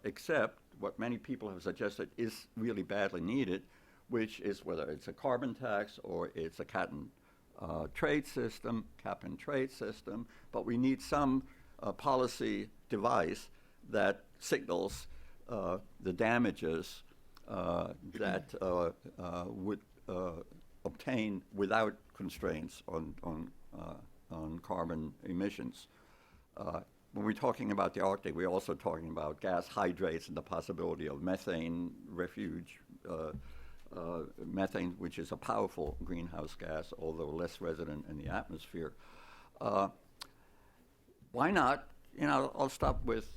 accept what many people have suggested is really badly needed, which is whether it's a carbon tax or it's a cap and trade system, but we need some policy device that signals the damages that would obtain without constraints on carbon emissions. When we're talking about the Arctic, we're also talking about gas hydrates and the possibility of methane refuge, methane, which is a powerful greenhouse gas, although less resident in the atmosphere. Why not? I'll stop with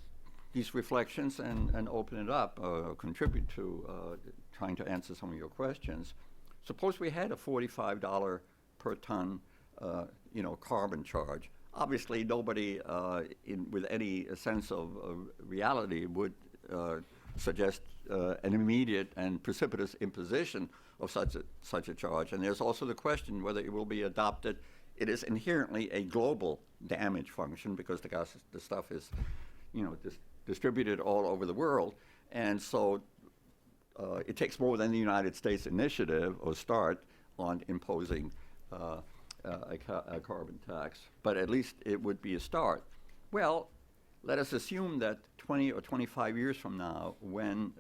these reflections and open it up, contribute to trying to answer some of your questions. Suppose we had a $45 per ton, carbon charge. Obviously, nobody with any sense of reality would suggest an immediate and precipitous imposition of such a charge. And there's also the question whether it will be adopted. It is inherently a global damage function because the stuff is, distributed all over the world. And so it takes more than the United States initiative or start on imposing a carbon tax. But at least it would be a start. Well, let us assume that 20 or 25 years from now, when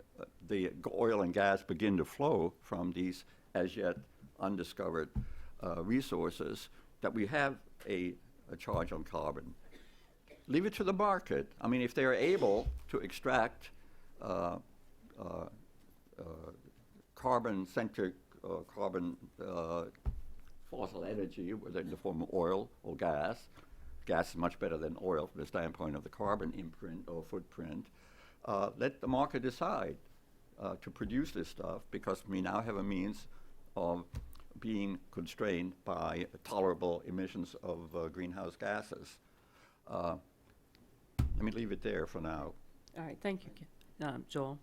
the oil and gas begin to flow from these as yet undiscovered resources, that we have a charge on carbon. Leave it to the market. I mean, if they're able to extract carbon-centric, fossil energy, whether in the form of oil or gas. Gas is much better than oil from the standpoint of the carbon imprint or footprint. Let the market decide to produce this stuff, because we now have a means of being constrained by tolerable emissions of greenhouse gases. Let me leave it there for now. All right, thank you, Joel.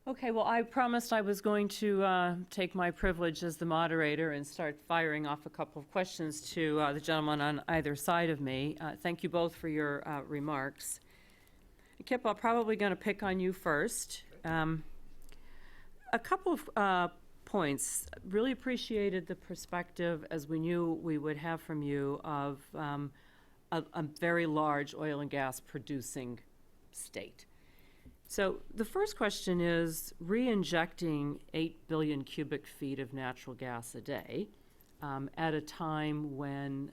Okay, well, I promised I was going to take my privilege as the moderator and start firing off a couple of questions to the gentleman on either side of me. Thank you both for your remarks. Kip, I'm probably going to pick on you first. A couple of points. Really appreciated the perspective, as we knew we would have from you, of a very large oil and gas producing state. So the first question is, re-injecting 8 billion cubic feet of natural gas a day at a time when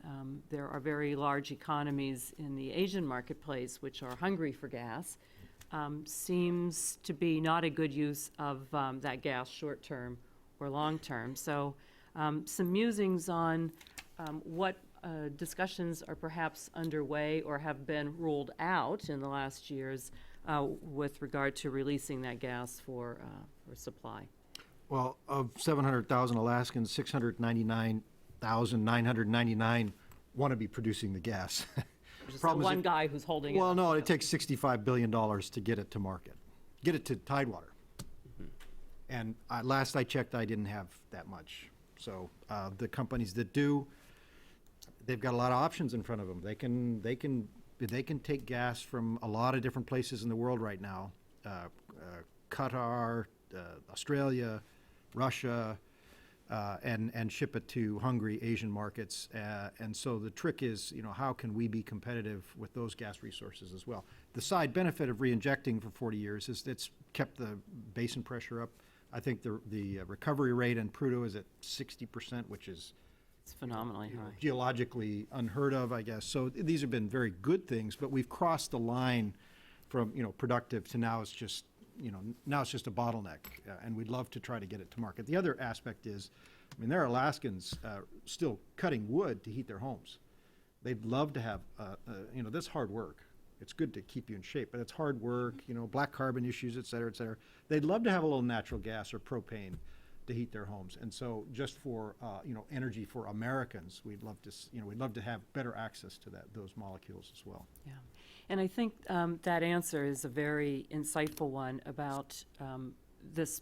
there are very large economies in the Asian marketplace which are hungry for gas, seems to be not a good use of that gas short-term or long-term. So some musings on what discussions are perhaps underway or have been ruled out in the last years with regard to releasing that gas for supply. Well, of 700,000 Alaskans, 699,999 want to be producing the gas. Just the one guy who's holding it. Well, no, it takes $65 billion to get it to market, get it to Tidewater. Mm-hmm. And last I checked, I didn't have that much. So the companies that do, they've got a lot of options in front of them. They can take gas from a lot of different places in the world right now. Qatar, Australia, Russia, and ship it to hungry Asian markets. And so the trick is, how can we be competitive with those gas resources as well? The side benefit of re-injecting for 40 years is it's kept the basin pressure up. I think the recovery rate in Prudhoe is at 60%, which is it's phenomenally high. Geologically unheard of, I guess. So these have been very good things, but we've crossed the line from productive to now it's just now it's just a bottleneck, and we'd love to try to get it to market. The other aspect is, there are Alaskans still cutting wood to heat their homes. They'd love to have that's hard work. It's good to keep you in shape, but it's hard work. Black carbon issues, et cetera, et cetera. They'd love to have a little natural gas or propane to heat their homes, and so just for energy for Americans, we'd love to have better access to those molecules as well. Yeah, and I think that answer is a very insightful one about these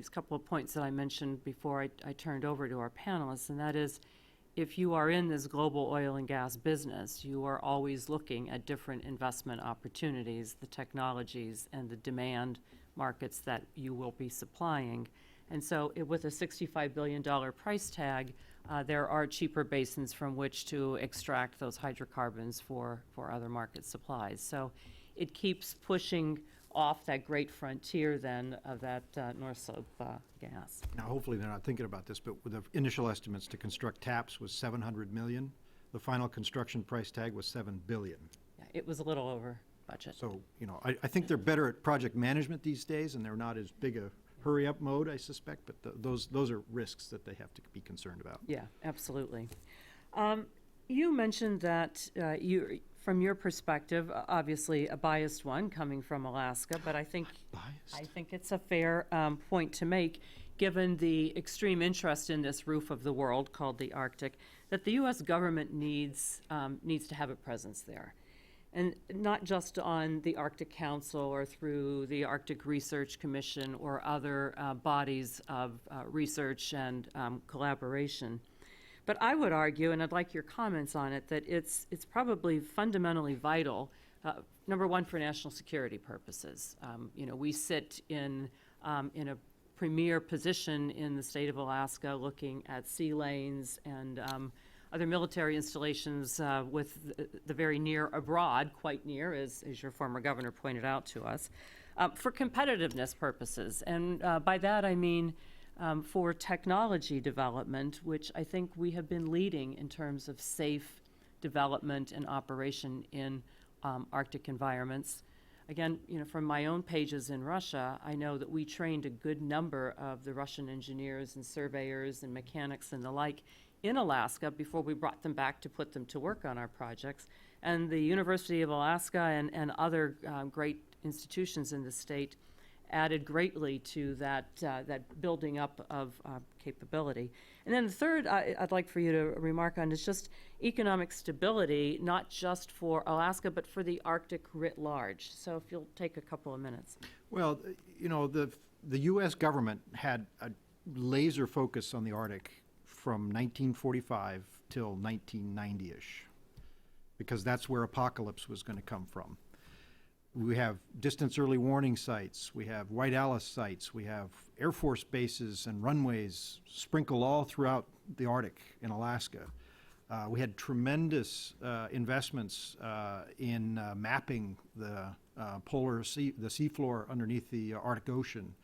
couple of points that I mentioned before I turned over to our panelists, and that is, if you are in this global oil and gas business, you are always looking at different investment opportunities, the technologies, and the demand markets that you will be supplying. And so with a $65 billion price tag, there are cheaper basins from which to extract those hydrocarbons for other market supplies. So it keeps pushing off that great frontier then of that North Slope gas. Now, hopefully they're not thinking about this, but with the initial estimates to construct TAPS was $700 million. The final construction price tag was $7 billion. Yeah, it was a little over budget. So, I think they're better at project management these days, and they're not as big a hurry-up mode, I suspect, but those are risks that they have to be concerned about. Yeah, absolutely. You mentioned that from your perspective, obviously a biased one coming from Alaska, but I think it's a fair point to make, given the extreme interest in this roof of the world called the Arctic, that the U.S. government needs to have a presence there. and not just on the Arctic Council or through the Arctic Research Commission or other bodies of research and collaboration. But I would argue, and I'd like your comments on it, that it's probably fundamentally vital, number one, for national security purposes. We sit in a premier position in the state of Alaska looking at sea lanes and other military installations with the very near abroad, quite near, as your former governor pointed out to us, for competitiveness purposes. And by that I mean for technology development, which I think we have been leading in terms of safe development and operation in Arctic environments. Again, from my own pages in Russia, I know that we trained a good number of the Russian engineers and surveyors and mechanics and the like in Alaska before we brought them back to put them to work on our projects. And the University of Alaska and other great institutions in the state added greatly to that building up of capability. And then the third I'd like for you to remark on is just economic stability, not just for Alaska, but for the Arctic writ large. So if you'll take a couple of minutes. Well, the U.S. government had a laser focus on the Arctic from 1945 till 1990-ish, because that's where apocalypse was going to come from. We have distance early warning sites, we have White Alice sites, we have Air Force bases and runways sprinkled all throughout the Arctic in Alaska. We had tremendous investments in mapping the the seafloor underneath the Arctic Ocean.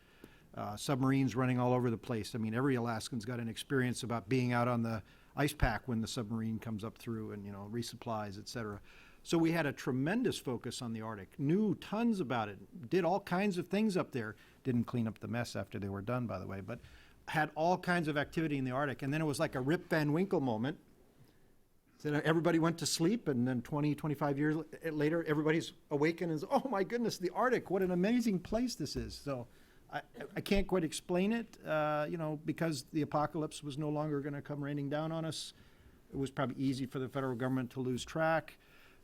Submarines running all over the place. I mean, every Alaskan's got an experience about being out on the ice pack when the submarine comes up through and, resupplies, et cetera. So we had a tremendous focus on the Arctic, knew tons about it, did all kinds of things up there. Didn't clean up the mess after they were done, by the way, but had all kinds of activity in the Arctic. And then it was like a Rip Van Winkle moment. So everybody went to sleep, and then 20, 25 years later, everybody's awakened and says, oh my goodness, the Arctic, what an amazing place this is. So I can't quite explain it, because the apocalypse was no longer going to come raining down on us. It was probably easy for the federal government to lose track.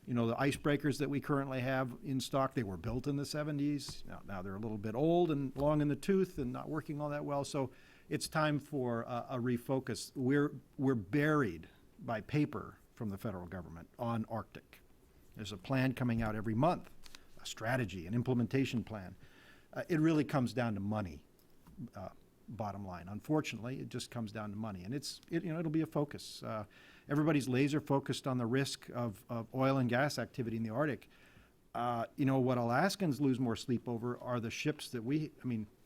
The icebreakers that we currently have in stock, they were built in the 70s. Now they're a little bit old and long in the tooth and not working all that well. So it's time for a refocus. We're buried by paper from the federal government on Arctic. There's a plan coming out every month, a strategy, an implementation plan. It really comes down to money, bottom line. Unfortunately, it just comes down to money, and it'll be a focus. Everybody's laser focused on the risk of oil and gas activity in the Arctic. What Alaskans lose more sleep over are the ships that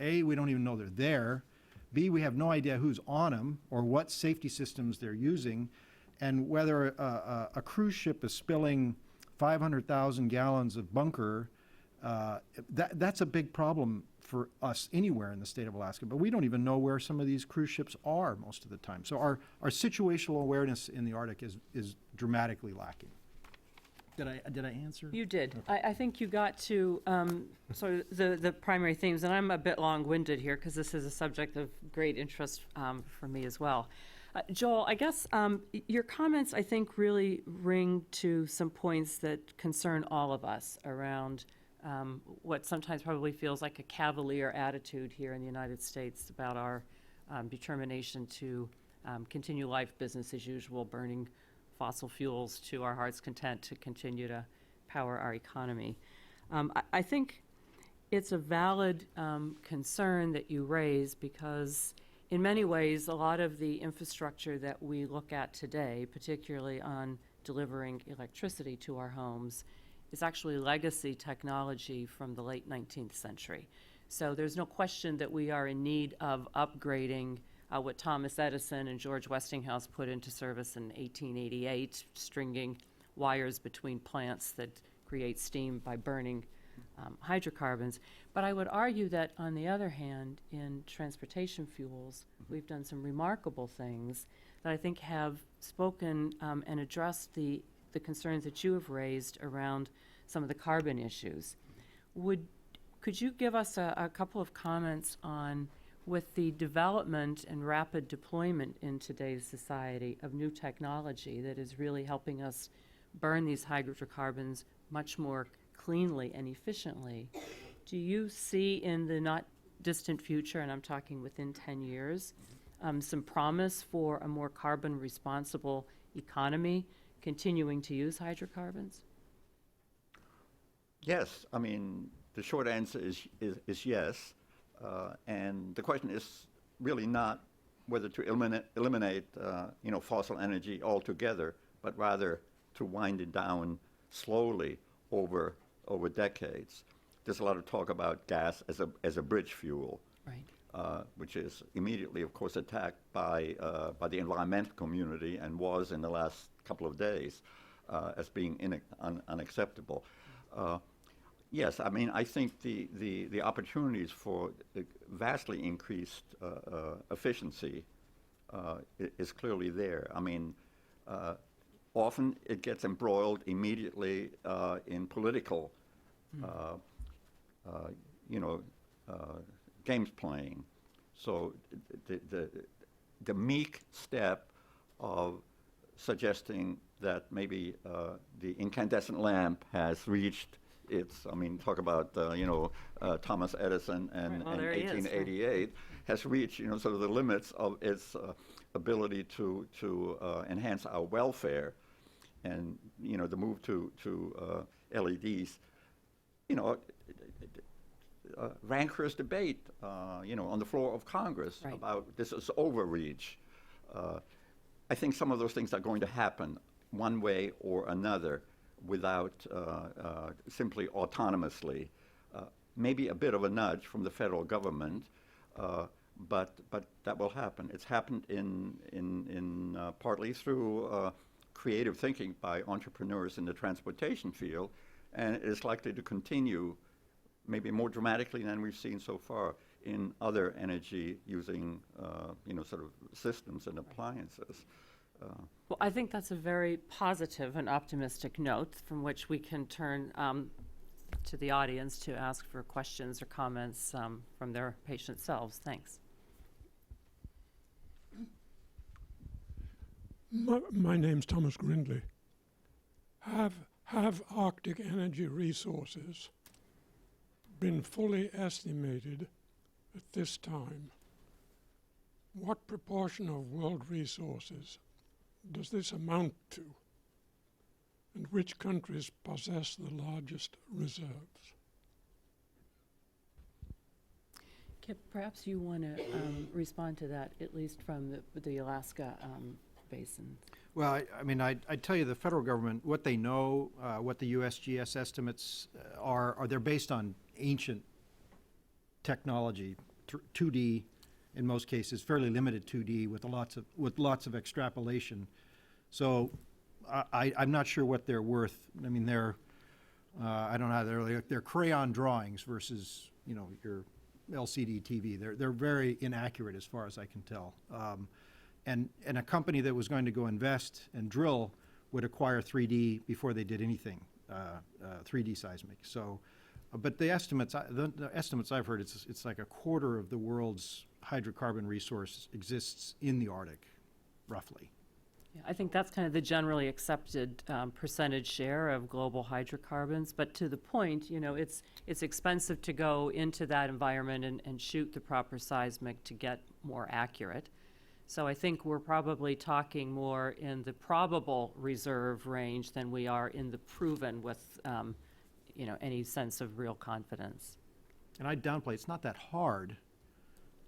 A, we don't even know they're there. B, we have no idea who's on them or what safety systems they're using, and whether a cruise ship is spilling 500,000 gallons of bunker. That's a big problem for us anywhere in the state of Alaska, but we don't even know where some of these cruise ships are most of the time. So our situational awareness in the Arctic is dramatically lacking. Did I answer? You did. Okay. I think you got to sort of the primary themes, and I'm a bit long-winded here because this is a subject of great interest for me as well. Joel, I guess your comments, I think, really ring to some points that concern all of us around what sometimes probably feels like a cavalier attitude here in the United States about our determination to continue life business as usual, burning fossil fuels to our heart's content to continue to power our economy. I think it's a valid concern that you raise because in many ways, a lot of the infrastructure that we look at today, particularly on delivering electricity to our homes, is actually legacy technology from the late 19th century. So there's no question that we are in need of upgrading what Thomas Edison and George Westinghouse put into service in 1888, stringing wires between plants that create steam by burning hydrocarbons. But I would argue that, on the other hand, in transportation fuels, we've done some remarkable things that I think have spoken and addressed the concerns that you have raised around some of the carbon issues. Could you give us a couple of comments on, with the development and rapid deployment in today's society of new technology that is really helping us burn these hydrocarbons much more cleanly and efficiently, do you see in the not distant future, and I'm talking within 10 years, some promise for a more carbon responsible economy continuing to use hydrocarbons? Yes, I mean, the short answer is yes. And the question is really not whether to eliminate fossil energy altogether, but rather to wind it down slowly over decades. There's a lot of talk about gas as a bridge fuel, right? Which is immediately, of course, attacked by the environmental community and was in the last couple of days as being unacceptable. Yes, I mean, I think the opportunities for vastly increased efficiency is clearly there. I mean, often it gets embroiled immediately in political, games playing. So the meek step of suggesting that maybe the incandescent lamp has reached its, I mean, talk about, Thomas Edison and Right, well, there he is, 1888, has reached, sort of the limits of its ability to enhance our welfare. And, the move to LEDs, rancorous debate, on the floor of Congress Right. about this is overreach. I think some of those things are going to happen one way or another without simply autonomously. Maybe a bit of a nudge from the federal government, but that will happen. It's happened in partly through creative thinking by entrepreneurs in the transportation field, and it is likely to continue maybe more dramatically than we've seen so far in other energy using sort of systems and appliances. Well, I think that's a very positive and optimistic note from which we can turn to the audience to ask for questions or comments from their patient selves. Thanks. My name's Thomas Grindley. Have Arctic energy resources been fully estimated at this time? What proportion of world resources does this amount to? And which countries possess the largest reserves? Kip, perhaps you want to respond to that, at least from the Alaska basin. Well, I tell you, the federal government, what they know, what the USGS estimates are they're based on ancient technology, 2D in most cases, fairly limited 2D with lots of extrapolation. So I'm not sure what they're worth. I mean, they're I don't know, they're crayon drawings versus your LCD TV. They're very inaccurate as far as I can tell. And a company that was going to go invest and drill would acquire 3D before they did anything, 3D seismic. So, but the estimates I've heard, it's like a quarter of the world's hydrocarbon resource exists in the Arctic, roughly. Yeah, I think that's kind of the generally accepted percentage share of global hydrocarbons. But to the point, it's expensive to go into that environment and shoot the proper seismic to get more accurate. So I think we're probably talking more in the probable reserve range than we are in the proven with, any sense of real confidence. And I downplay, it's not that hard.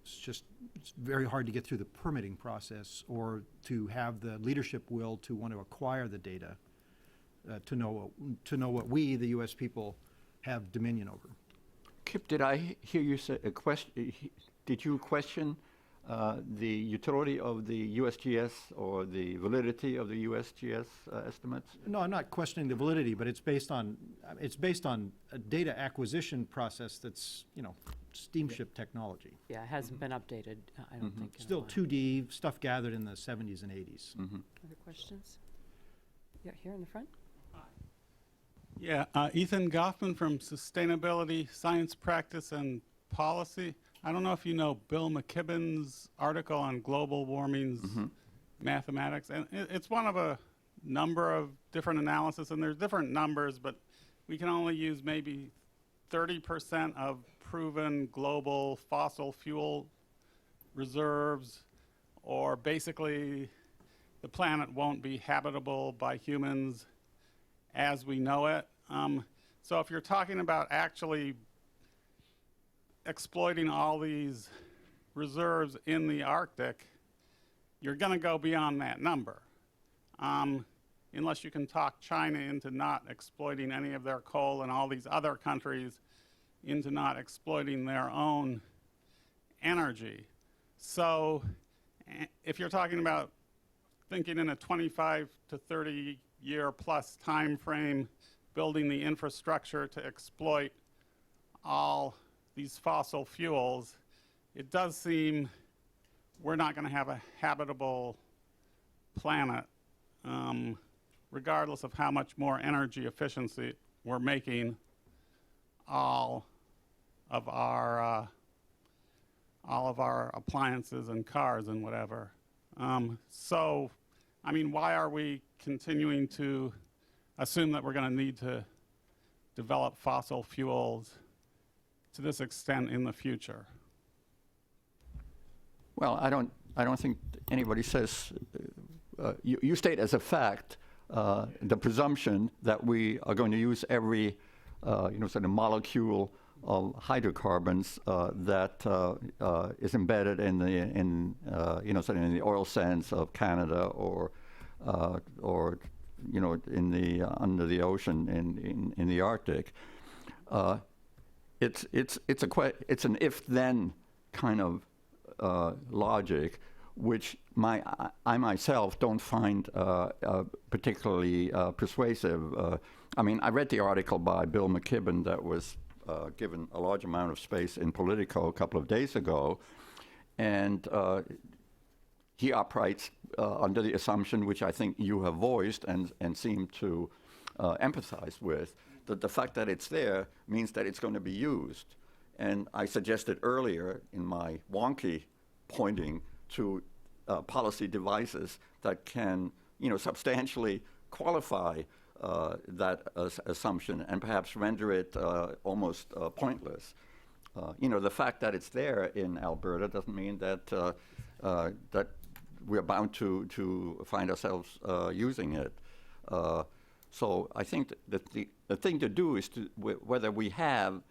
It's very hard to get through the permitting process or to have the leadership will to want to acquire the data, to know what we, the U.S. people, have dominion over. Kip, did I hear you say a question? Did you question the utility of the USGS or the validity of the USGS estimates? No, I'm not questioning the validity, but it's based on a data acquisition process that's steamship technology. Yeah, it hasn't been updated, I don't think. in a Still while. 2D stuff gathered in the 70s and 80s. Other questions? Yeah, here in the front. Yeah, Ethan Goffman from Sustainability, Science Practice and Policy. I don't know if you know Bill McKibben's article on global warming's mathematics, and it's one of a number of different analysis, and there's different numbers, but we can only use maybe 30% of proven global fossil fuel reserves, or basically the planet won't be habitable by humans as we know it. So if you're talking about actually exploiting all these reserves in the Arctic, you're going to go beyond that number. Unless you can talk China into not exploiting any of their coal and all these other countries into not exploiting their own energy. So if you're talking about thinking in a 25 to 30 year plus time frame, building the infrastructure to exploit all these fossil fuels, it does seem we're not going to have a habitable planet, regardless of how much more energy efficiency we're making all of our appliances and cars and whatever. So, I mean, why are we continuing to assume that we're going to need to develop fossil fuels to this extent in the future? Well, I don't think anybody says. You state as a fact the presumption that we are going to use every, sort of molecule of hydrocarbons that is embedded in the oil sands of Canada or in the under the ocean in the Arctic. It's an if-then kind of logic, which I myself don't find particularly persuasive. I mean, I read the article by Bill McKibben that was given a large amount of space in Politico a couple of days ago, and he operates under the assumption, which I think you have voiced and seem to empathize with, that the fact that it's there means that it's going to be used. And I suggested earlier in my wonky pointing to policy devices that can, substantially qualify that assumption and perhaps render it almost pointless. The fact that it's there in Alberta doesn't mean that that we're bound to find ourselves using it. So I think that the thing to do is to whether we have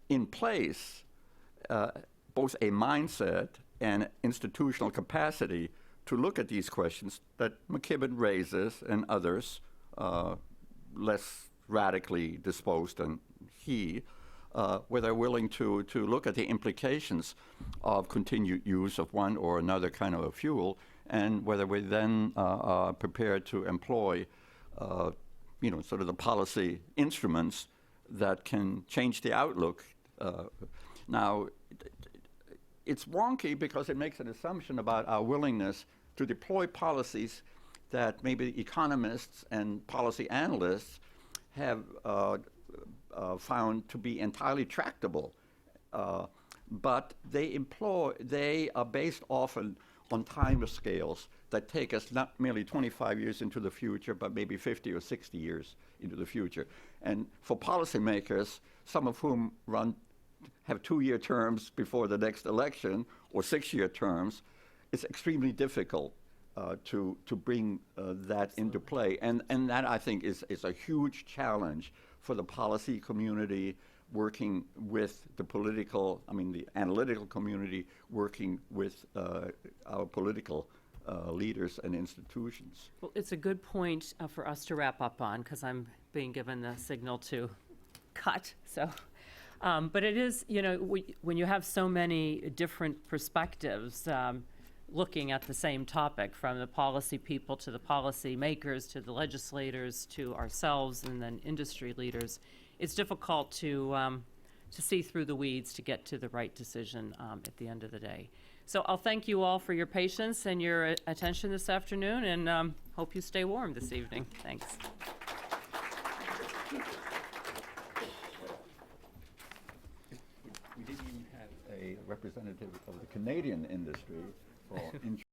in place both a mindset and institutional capacity to look at these questions that McKibben raises and others, less radically disposed than he, where they're willing to look at the implications of continued use of one or another kind of a fuel, and whether we then are prepared to employ, sort of the policy instruments that can change the outlook. Now, it's wonky because it makes an assumption about our willingness to deploy policies that maybe economists and policy analysts have found to be entirely tractable. But they are based often on time scales that take us not merely 25 years into the future, but maybe 50 or 60 years into the future. And for policymakers, some of whom have 2-year terms before the next election or 6-year terms, it's extremely difficult to bring that into play. And that, I think, is a huge challenge for the policy community working with the analytical community working with our political leaders and institutions. Well, it's a good point for us to wrap up on, because I'm being given the signal to cut. So, but it is, when you have so many different perspectives looking at the same topic, from the policy people to the policy makers to the legislators to ourselves and then industry leaders, it's difficult to see through the weeds to get to the right decision at the end of the day. So I'll thank you all for your patience and your attention this afternoon, and hope you stay warm this evening. Thanks. We didn't even have a representative of the Canadian industry for